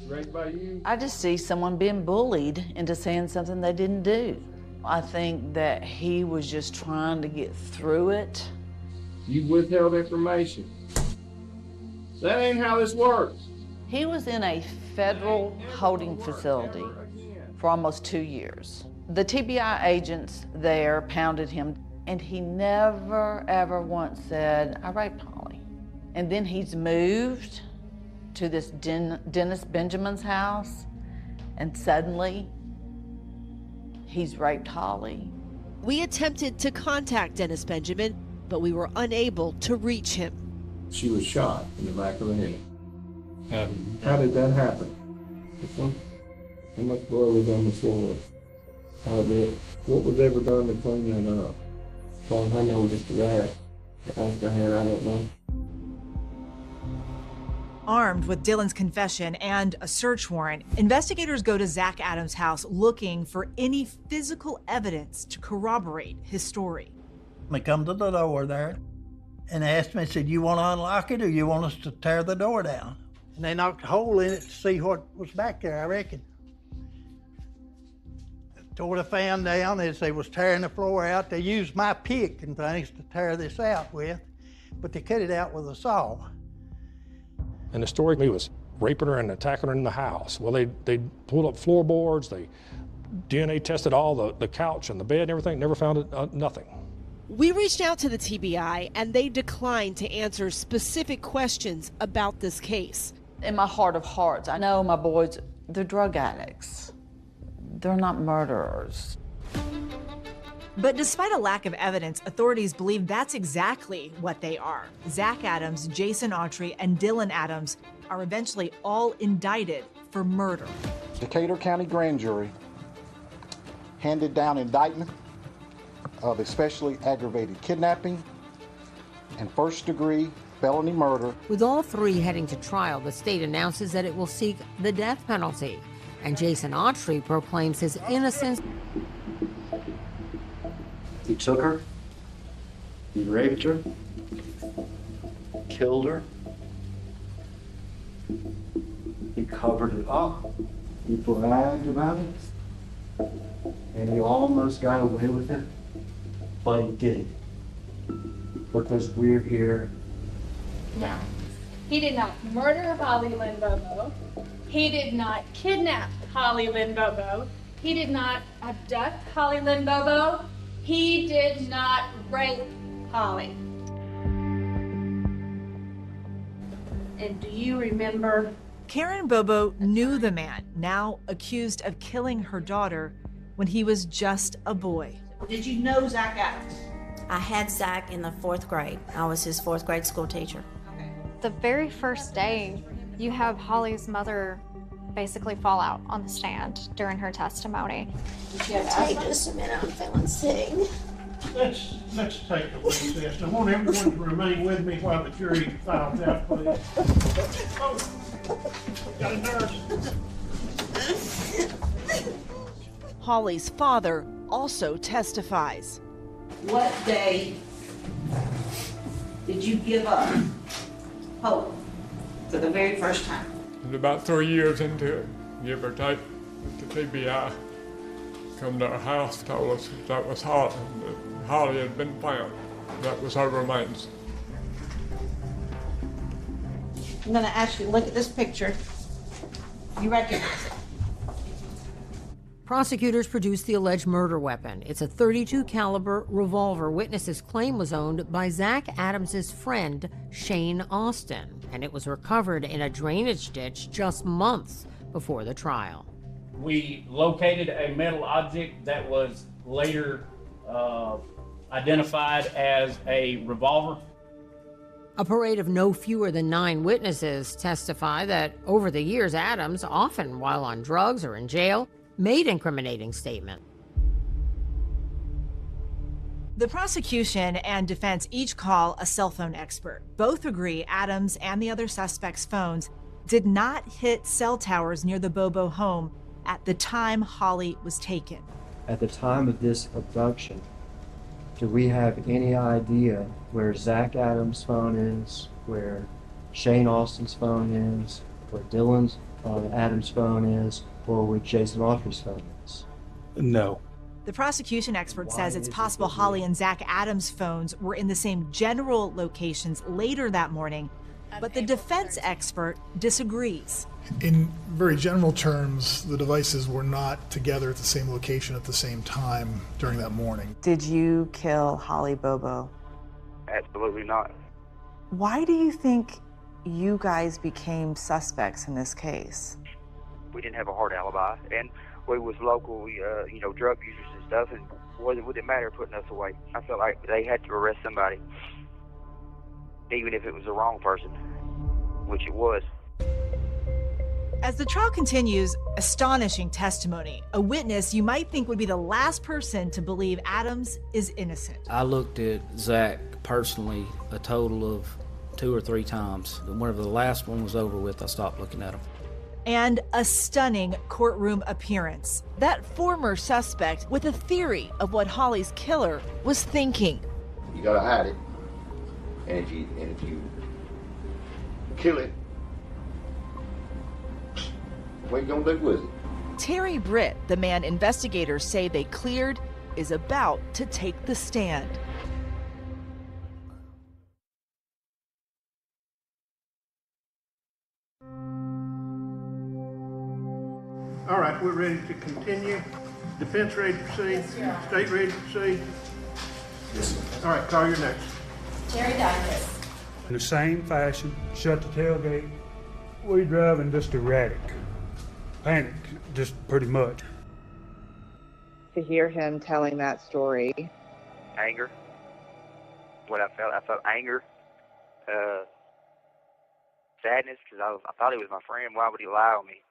Raped by you?
I just see someone being bullied into saying something they didn't do. I think that he was just trying to get through it.
You withheld information. That ain't how this works.
He was in a federal holding facility for almost 2 years. The TBI agents there pounded him, and he never, ever once said, I raped Holly. And then he's moved to this Dennis Benjamin's house, and suddenly he's raped Holly.
We attempted to contact Dennis Benjamin, but we were unable to reach him.
She was shot in the back of the head. How did that happen? How much blood was on the floor? What was ever done to clean that up?
Well, I know just the rag. After hand, I don't know.
Armed with Dylan's confession and a search warrant, investigators go to Zach Adams' house looking for any physical evidence to corroborate his story.
They come to the door there and asked me, said, you want to unlock it or you want us to tear the door down? And they knocked a hole in it to see what was back there, I reckon. Tore the fan down as they was tearing the floor out. They used my pick and things to tear this out with, but they cut it out with a saw.
And the story was raping her and attacking her in the house. Well, they pulled up floorboards, they DNA tested all the couch and the bed and everything, never found it, nothing.
We reached out to the TBI and they declined to answer specific questions about this case.
In my heart of hearts, I know my boys, they're drug addicts. They're not murderers.
But despite a lack of evidence, authorities believe that's exactly what they are. Zach Adams, Jason Autry, and Dylan Adams are eventually all indicted for murder.
Decatur County Grand Jury handed down indictment of especially aggravated kidnapping and first-degree felony murder.
With all 3 heading to trial, the state announces that it will seek the death penalty, and Jason Autry proclaims his innocence.
He took her, he raped her, killed her, he covered it up, he bragged about it, and he almost got away with it, but he didn't, because we're here now.
He did not murder Holly Lynn Bobo. He did not kidnap Holly Lynn Bobo. He did not abduct Holly Lynn Bobo. He did not rape Holly. And do you remember?
Karen Bobo knew the man, now accused of killing her daughter when he was just a boy.
Did you know Zach Adams?
I had Zach in the 4th grade. I was his 4th grade school teacher.
The very first day, you have Holly's mother basically fall out on the stand during her testimony.
Take just a minute, I'm feeling sick.
Let's take the witness test. I want everyone to remain with me while the jury files out, please. Oh, got a nurse.
Holly's father also testifies.
What day did you give up hope for the very first time?
And about 3 years into it, give or take, the TBI come to our house, told us that was Holly had been found. That was her remains.
I'm gonna ask you to look at this picture. You recognize it?
Prosecutors produced the alleged murder weapon. It's a .32 caliber revolver witnesses claim was owned by Zach Adams' friend, Shane Austin, and it was recovered in a drainage ditch just months before the trial.
We located a metal object that was later identified as a revolver.
A parade of no fewer than 9 witnesses testify that over the years, Adams, often while on drugs or in jail, made incriminating statements.
The prosecution and defense each call a cell phone expert. Both agree Adams and the other suspects' phones did not hit cell towers near the Bobo home at the time Holly was taken.
At the time of this abduction, do we have any idea where Zach Adams' phone is, where Shane Austin's phone is, where Dylan's Adams' phone is, or where Jason Autry's phone is?
No.
The prosecution expert says it's possible Holly and Zach Adams' phones were in the same general locations later that morning, but the defense expert disagrees.
In very general terms, the devices were not together at the same location at the same time during that morning.
Did you kill Holly Bobo?
Absolutely not.
Why do you think you guys became suspects in this case?
We didn't have a hard alibi, and we was local, drug users and stuff, and would it matter putting us away? I felt like they had to arrest somebody, even if it was the wrong person, which it was.
As the trial continues, astonishing testimony. A witness you might think would be the last person to believe Adams is innocent.
I looked at Zach personally a total of 2 or 3 times. Whenever the last one was over with, I stopped looking at him.
And a stunning courtroom appearance. That former suspect with a theory of what Holly's killer was thinking.
You gotta hide it, and if you kill it, what you gonna do with it?
Terry Britt, the man investigators say they cleared, is about to take the stand.
All right, we're ready to continue. Defense ready to proceed?
Yes,
State ready to proceed?
Yes, sir.
All right, call your next.
Terry Dykes.
In the same fashion, shut the tailgate. We driving just erratic. Panic, just pretty much.
To hear him telling that story.
Anger. What I felt anger. Sadness, because I thought he was my friend. Why would he lie on me?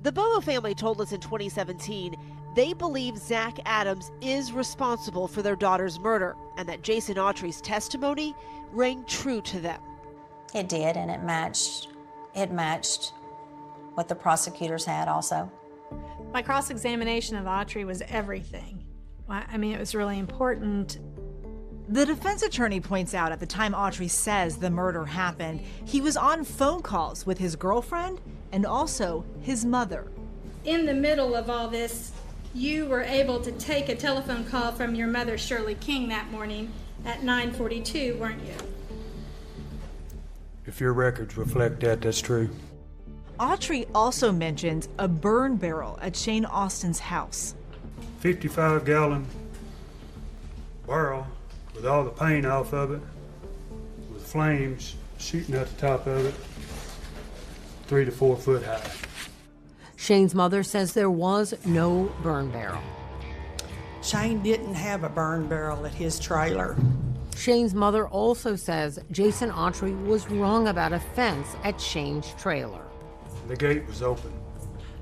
The Bobo family told us in 2017 they believe Zach Adams is responsible for their daughter's murder and that Jason Autry's testimony rang true to them.
It did, and it matched what the prosecutors had also.
My cross-examination of Autry was everything. I mean, it was really important.
The defense attorney points out at the time Autry says the murder happened, he was on phone calls with his girlfriend and also his mother.
In the middle of all this, you were able to take a telephone call from your mother, Shirley King, that morning at 9:42, weren't you?
If your records reflect that, that's true.
Autry also mentions a burn barrel at Shane Austin's house.
55-gallon barrel with all the paint off of it, with flames shooting out the top of it, 3 to 4 foot high.
Shane's mother says there was no burn barrel.
Shane didn't have a burn barrel at his trailer.
Shane's mother also says Jason Autry was wrong about a fence at Shane's trailer.
The gate was open.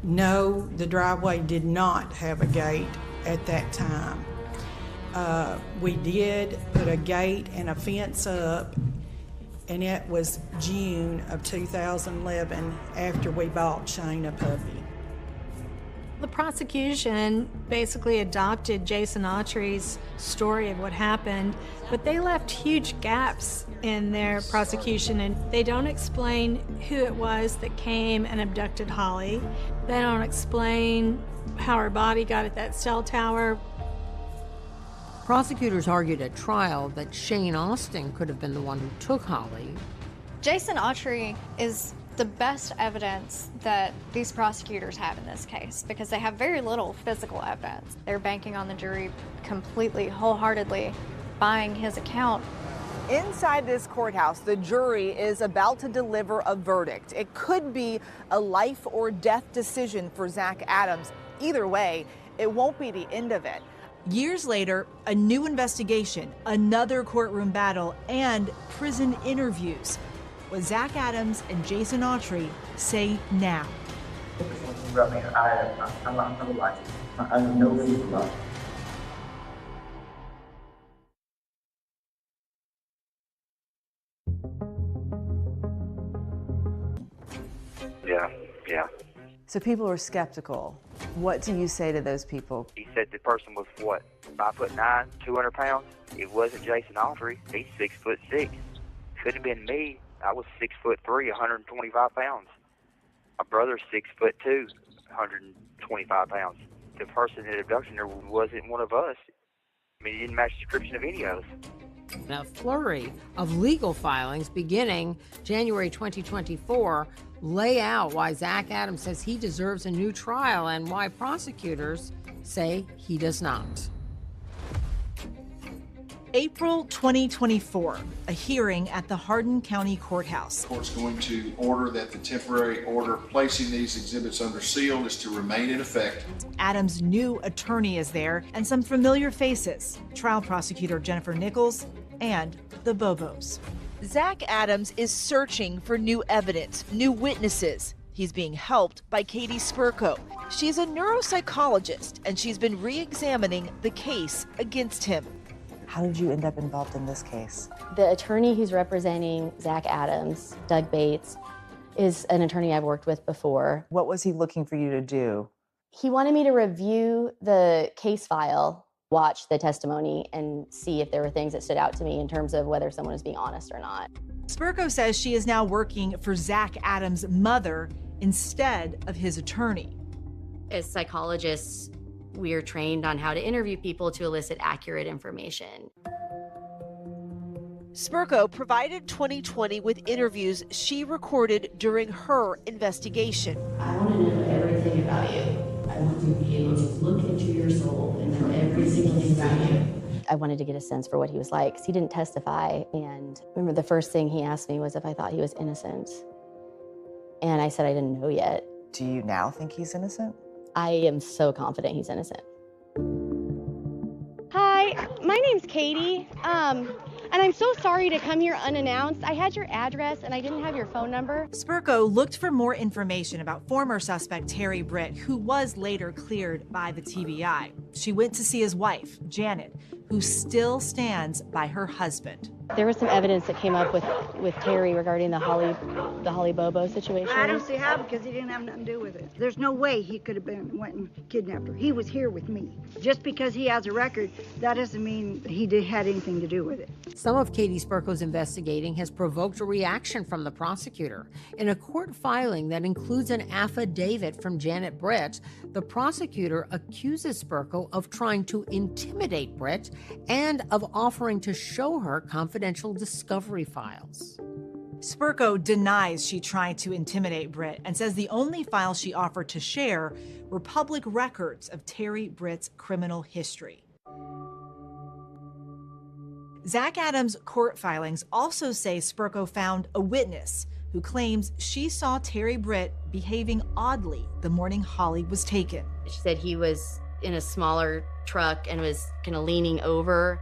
No, the driveway did not have a gate at that time. We did put a gate and a fence up, and it was June of 2011 after we bought Shane a puppy.
The prosecution basically adopted Jason Autry's story of what happened, but they left huge gaps in their prosecution, and they don't explain who it was that came and abducted Holly. They don't explain how her body got at that cell tower.
Prosecutors argued at trial that Shane Austin could have been the one who took Holly.
Jason Autry is the best evidence that these prosecutors have in this case because they have very little physical evidence. They're banking on the jury completely, wholeheartedly, buying his account.
Inside this courthouse, the jury is about to deliver a verdict. It could be a life or death decision for Zach Adams. Either way, it won't be the end of it.
Years later, a new investigation, another courtroom battle, and prison interviews. What Zach Adams and Jason Autry say now.
I have no reason to lie.
Yeah.
So people were skeptical. What do you say to those people?
He said the person was what, 5'9", 200 pounds? It wasn't Jason Autry. He's 6'6". Could have been me. I was 6'3", 125 pounds. My brother's 6'2", 125 pounds. The person that abducted her wasn't one of us. I mean, he didn't match the description of any of us.
A flurry of legal filings beginning January 2024 lay out why Zach Adams says he deserves a new trial and why prosecutors say he does not.
April 2024, a hearing at the Hardin County Courthouse.
The court's going to order that the temporary order placing these exhibits under seal is to remain in effect.
Adams' new attorney is there and some familiar faces, trial prosecutor Jennifer Nichols and the Bobos.
Zach Adams is searching for new evidence, new witnesses. He's being helped by Katie Spurko. She's a neuropsychologist, and she's been re-examining the case against him.
How did you end up involved in this case?
The attorney who's representing Zach Adams, Doug Bates, is an attorney I've worked with before.
What was he looking for you to do?
He wanted me to review the case file, watch the testimony, and see if there were things that stood out to me in terms of whether someone was being honest or not.
Spurko says she is now working for Zach Adams' mother instead of his attorney.
As psychologists, we are trained on how to interview people to elicit accurate information.
Spurko provided 2020 with interviews she recorded during her investigation.
I want to know everything about you. I want to be able to look into your soul and know every single thing about you. I wanted to get a sense for what he was like, because he didn't testify. And I remember the first thing he asked me was if I thought he was innocent. And I said I didn't know yet.
Do you now think he's innocent?
I am so confident he's innocent.
Hi, my name's Katie, and I'm so sorry to come here unannounced. I had your address and I didn't have your phone number.
Spurko looked for more information about former suspect Terry Britt, who was later cleared by the TBI. She went to see his wife, Janet, who still stands by her husband.
There was some evidence that came up with Terry regarding the Holly Bobo situation.
I don't see how, because he didn't have nothing to do with it. There's no way he could have went and kidnapped her. He was here with me. Just because he has a record, that doesn't mean he had anything to do with it.
Some of Katie Spurko's investigating has provoked a reaction from the prosecutor. In a court filing that includes an affidavit from Janet Britt, the prosecutor accuses Spurko of trying to intimidate Britt and of offering to show her confidential discovery files.
Spurko denies she tried to intimidate Britt and says the only files she offered to share were public records of Terry Britt's criminal history. Zach Adams' court filings also say Spurko found a witness who claims she saw Terry Britt behaving oddly the morning Holly was taken.
She said he was in a smaller truck and was kind of leaning over,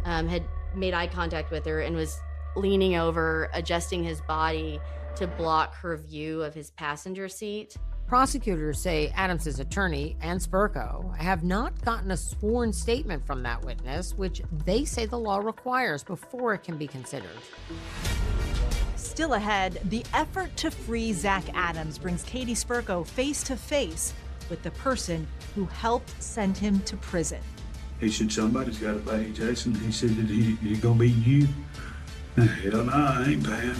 had made eye contact with her and was leaning over, adjusting his body to block her view of his passenger seat.
Prosecutors say Adams' attorney and Spurko have not gotten a sworn statement from that witness, which they say the law requires before it can be considered.
Still ahead, the effort to free Zach Adams brings Katie Spurko face to face with the person who helped send him to prison.
He said, somebody's got to pay, Jason. He said that he's going to be you. Hell no, I ain't paying.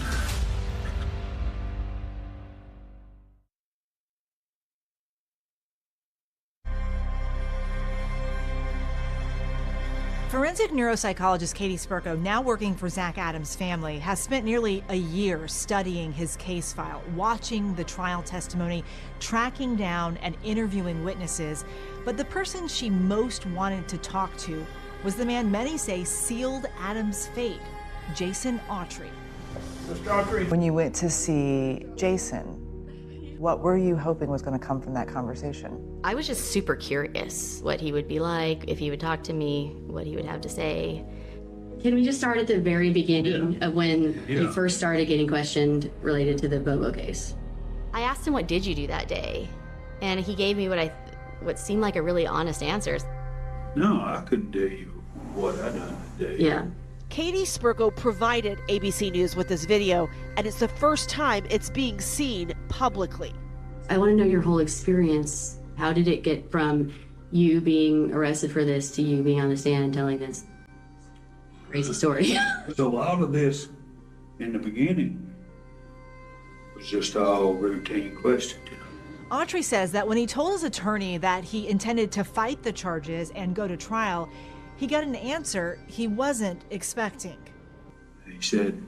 Forensic neuropsychologist Katie Spurko, now working for Zach Adams' family, has spent nearly a year studying his case file, watching the trial testimony, tracking down and interviewing witnesses. But the person she most wanted to talk to was the man many say sealed Adams' fate, Jason Autry.
Mr. Autry.
When you went to see Jason, what were you hoping was going to come from that conversation?
I was just super curious what he would be like, if he would talk to me, what he would have to say. Can we just start at the very beginning of when he first started getting questioned related to the Bobo case? I asked him, what did you do that day? And he gave me what seemed like a really honest answer.
No, I couldn't tell you what I done that day.
Yeah.
Katie Spurko provided ABC News with this video, and it's the first time it's being seen publicly.
I want to know your whole experience. How did it get from you being arrested for this to you being on the stand and telling this crazy story?
So all of this in the beginning was just all routine questions.
Autry says that when he told his attorney that he intended to fight the charges and go to trial, he got an answer he wasn't expecting.
He said,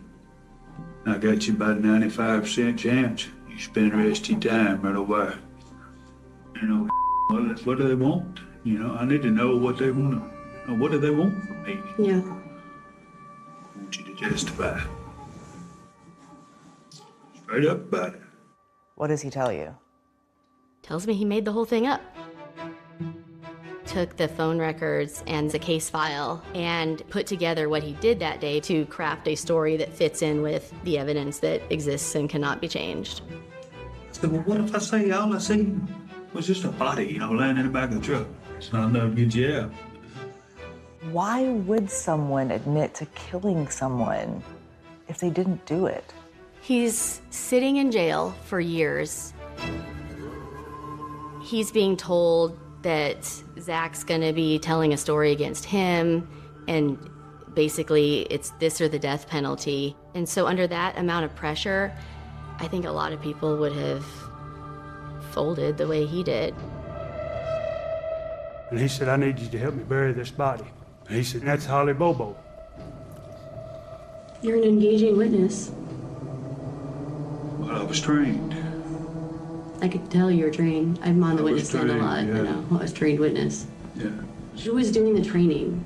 I got you about a 95% chance. You spend the rest of your time right over. You know, what do they want? You know, I need to know what they want. What do they want from me?
Yeah.
I want you to testify. Straight up about it.
What does he tell you?
Tells me he made the whole thing up. Took the phone records and the case file and put together what he did that day to craft a story that fits in with the evidence that exists and cannot be changed.
I said, well, what if I say all I seen was just a body, you know, laying in the back of the truck? It's not enough to get you out.
Why would someone admit to killing someone if they didn't do it?
He's sitting in jail for years. He's being told that Zach's gonna be telling a story against him, and basically it's this or the death penalty. And so under that amount of pressure, I think a lot of people would have folded the way he did.
And he said, I need you to help me bury this body. And he said, that's Holly Bobo.
You're an engaging witness.
Well, I was trained.
I could tell you were trained. I'm on the witness stand a lot.
Yeah.
I know. I was trained witness.
Yeah.
Who was doing the training?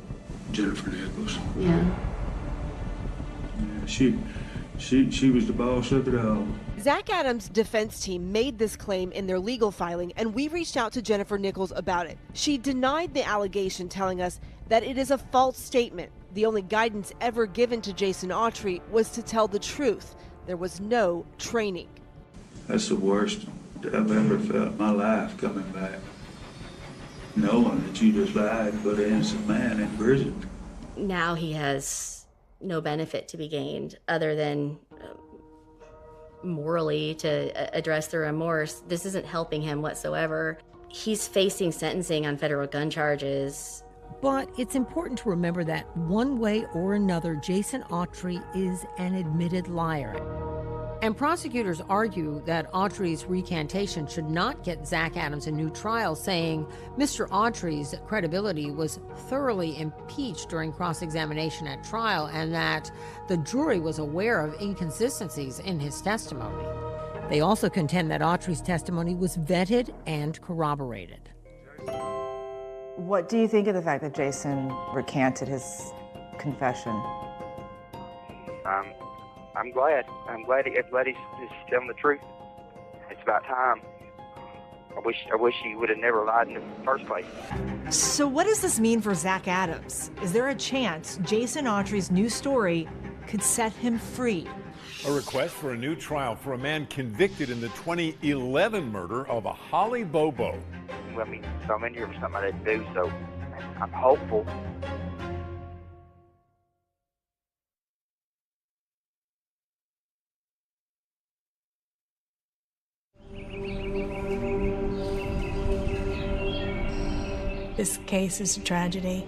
Jennifer Nichols.
Yeah.
Yeah, she was the boss of it all.
Zach Adams' defense team made this claim in their legal filing, and we reached out to Jennifer Nichols about it. She denied the allegation, telling us that it is a false statement. The only guidance ever given to Jason Autry was to tell the truth. There was no training.
That's the worst I've ever felt in my life, coming back, knowing that you just lied and put an innocent man in prison.
Now he has no benefit to be gained other than morally to address the remorse. This isn't helping him whatsoever. He's facing sentencing on federal gun charges.
But it's important to remember that one way or another, Jason Autry is an admitted liar. And prosecutors argue that Autry's recantation should not get Zach Adams a new trial, saying Mr. Autry's credibility was thoroughly impeached during cross-examination at trial and that the jury was aware of inconsistencies in his testimony. They also contend that Autry's testimony was vetted and corroborated.
What do you think of the fact that Jason recanted his confession?
I'm glad. I'm glad he's telling the truth. It's about time. I wish he would have never lied in the first place.
So what does this mean for Zach Adams? Is there a chance Jason Autry's new story could set him free?
A request for a new trial for a man convicted in the 2011 murder of a Holly Bobo.
I mean, so I'm in here for something I didn't do, so I'm hopeful.
This case is a tragedy.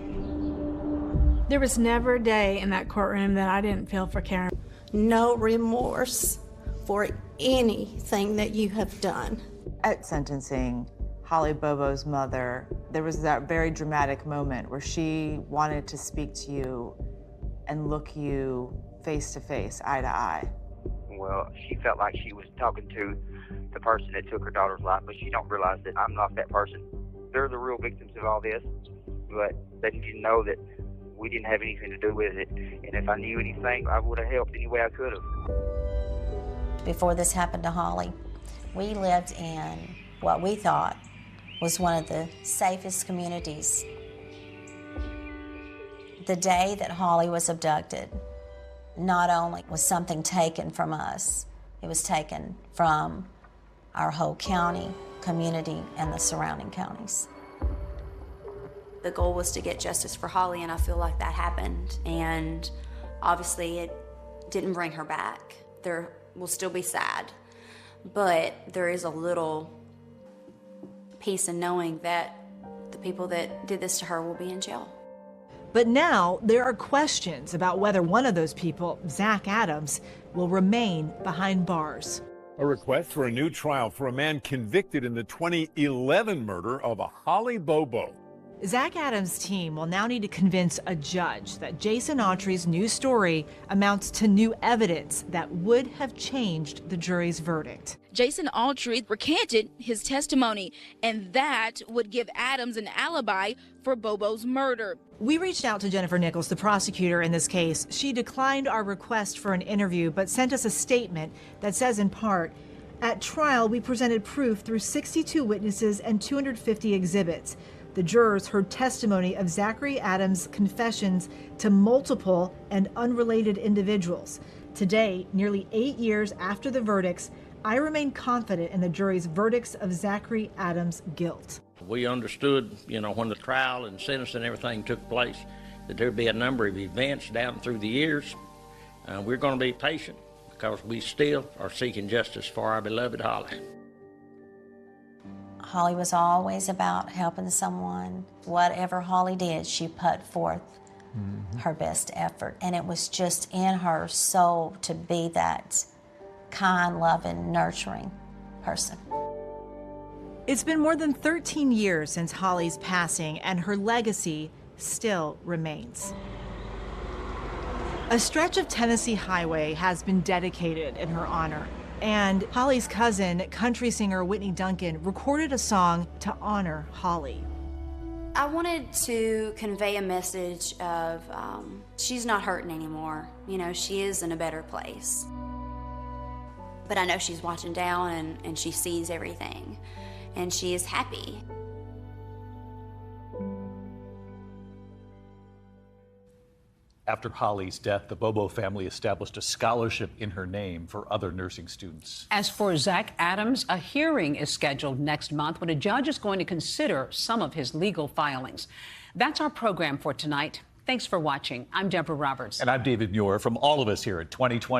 There was never a day in that courtroom that I didn't feel for Karen.
No remorse for anything that you have done.
At sentencing, Holly Bobo's mother There was that very dramatic moment where she wanted to speak to you and look you face to face, eye to eye.
Well, she felt like she was talking to the person that took her daughter's life, but she don't realize that I'm not that person. They're the real victims of all this, but they didn't know that we didn't have anything to do with it. And if I knew anything, I would have helped any way I could have.
Before this happened to Holly, we lived in what we thought was one of the safest communities. The day that Holly was abducted, not only was something taken from us, it was taken from our whole county, community, and the surrounding counties.
The goal was to get justice for Holly, and I feel like that happened. And obviously it didn't bring her back. There will still be sad, but there is a little peace in knowing that the people that did this to her will be in jail.
But now there are questions about whether one of those people, Zach Adams, will remain behind bars.
A request for a new trial for a man convicted in the 2011 murder of a Holly Bobo.
Zach Adams' team will now need to convince a judge that Jason Autry's new story amounts to new evidence that would have changed the jury's verdict.
Jason Autry recanted his testimony, and that would give Adams an alibi for Bobo's murder.
We reached out to Jennifer Nichols, the prosecutor in this case. She declined our request for an interview, but sent us a statement that says in part, "At trial, we presented proof through 62 witnesses and 250 exhibits. The jurors heard testimony of Zachary Adams' confessions to multiple and unrelated individuals. Today, nearly 8 years after the verdicts, I remain confident in the jury's verdicts of Zachary Adams' guilt."
We understood, when the trial and sentence and everything took place, that there'd be a number of events down through the years. We're going to be patient because we still are seeking justice for our beloved Holly.
Holly was always about helping someone. Whatever Holly did, she put forth her best effort. And it was just in her soul to be that kind, loving, nurturing person.
It's been more than 13 years since Holly's passing, and her legacy still remains. A stretch of Tennessee highway has been dedicated in her honor. And Holly's cousin, country singer Whitney Duncan, recorded a song to honor Holly.
I wanted to convey a message of she's not hurting anymore. She is in a better place. But I know she's watching down and she sees everything. And she is happy.
After Holly's death, the Bobo family established a scholarship in her name for other nursing students.
As for Zach Adams, a hearing is scheduled next month when a judge is going to consider some of his legal filings. That's our program for tonight. Thanks for watching. I'm Deborah Roberts.
And I'm David Muir. From all of us here at 2020.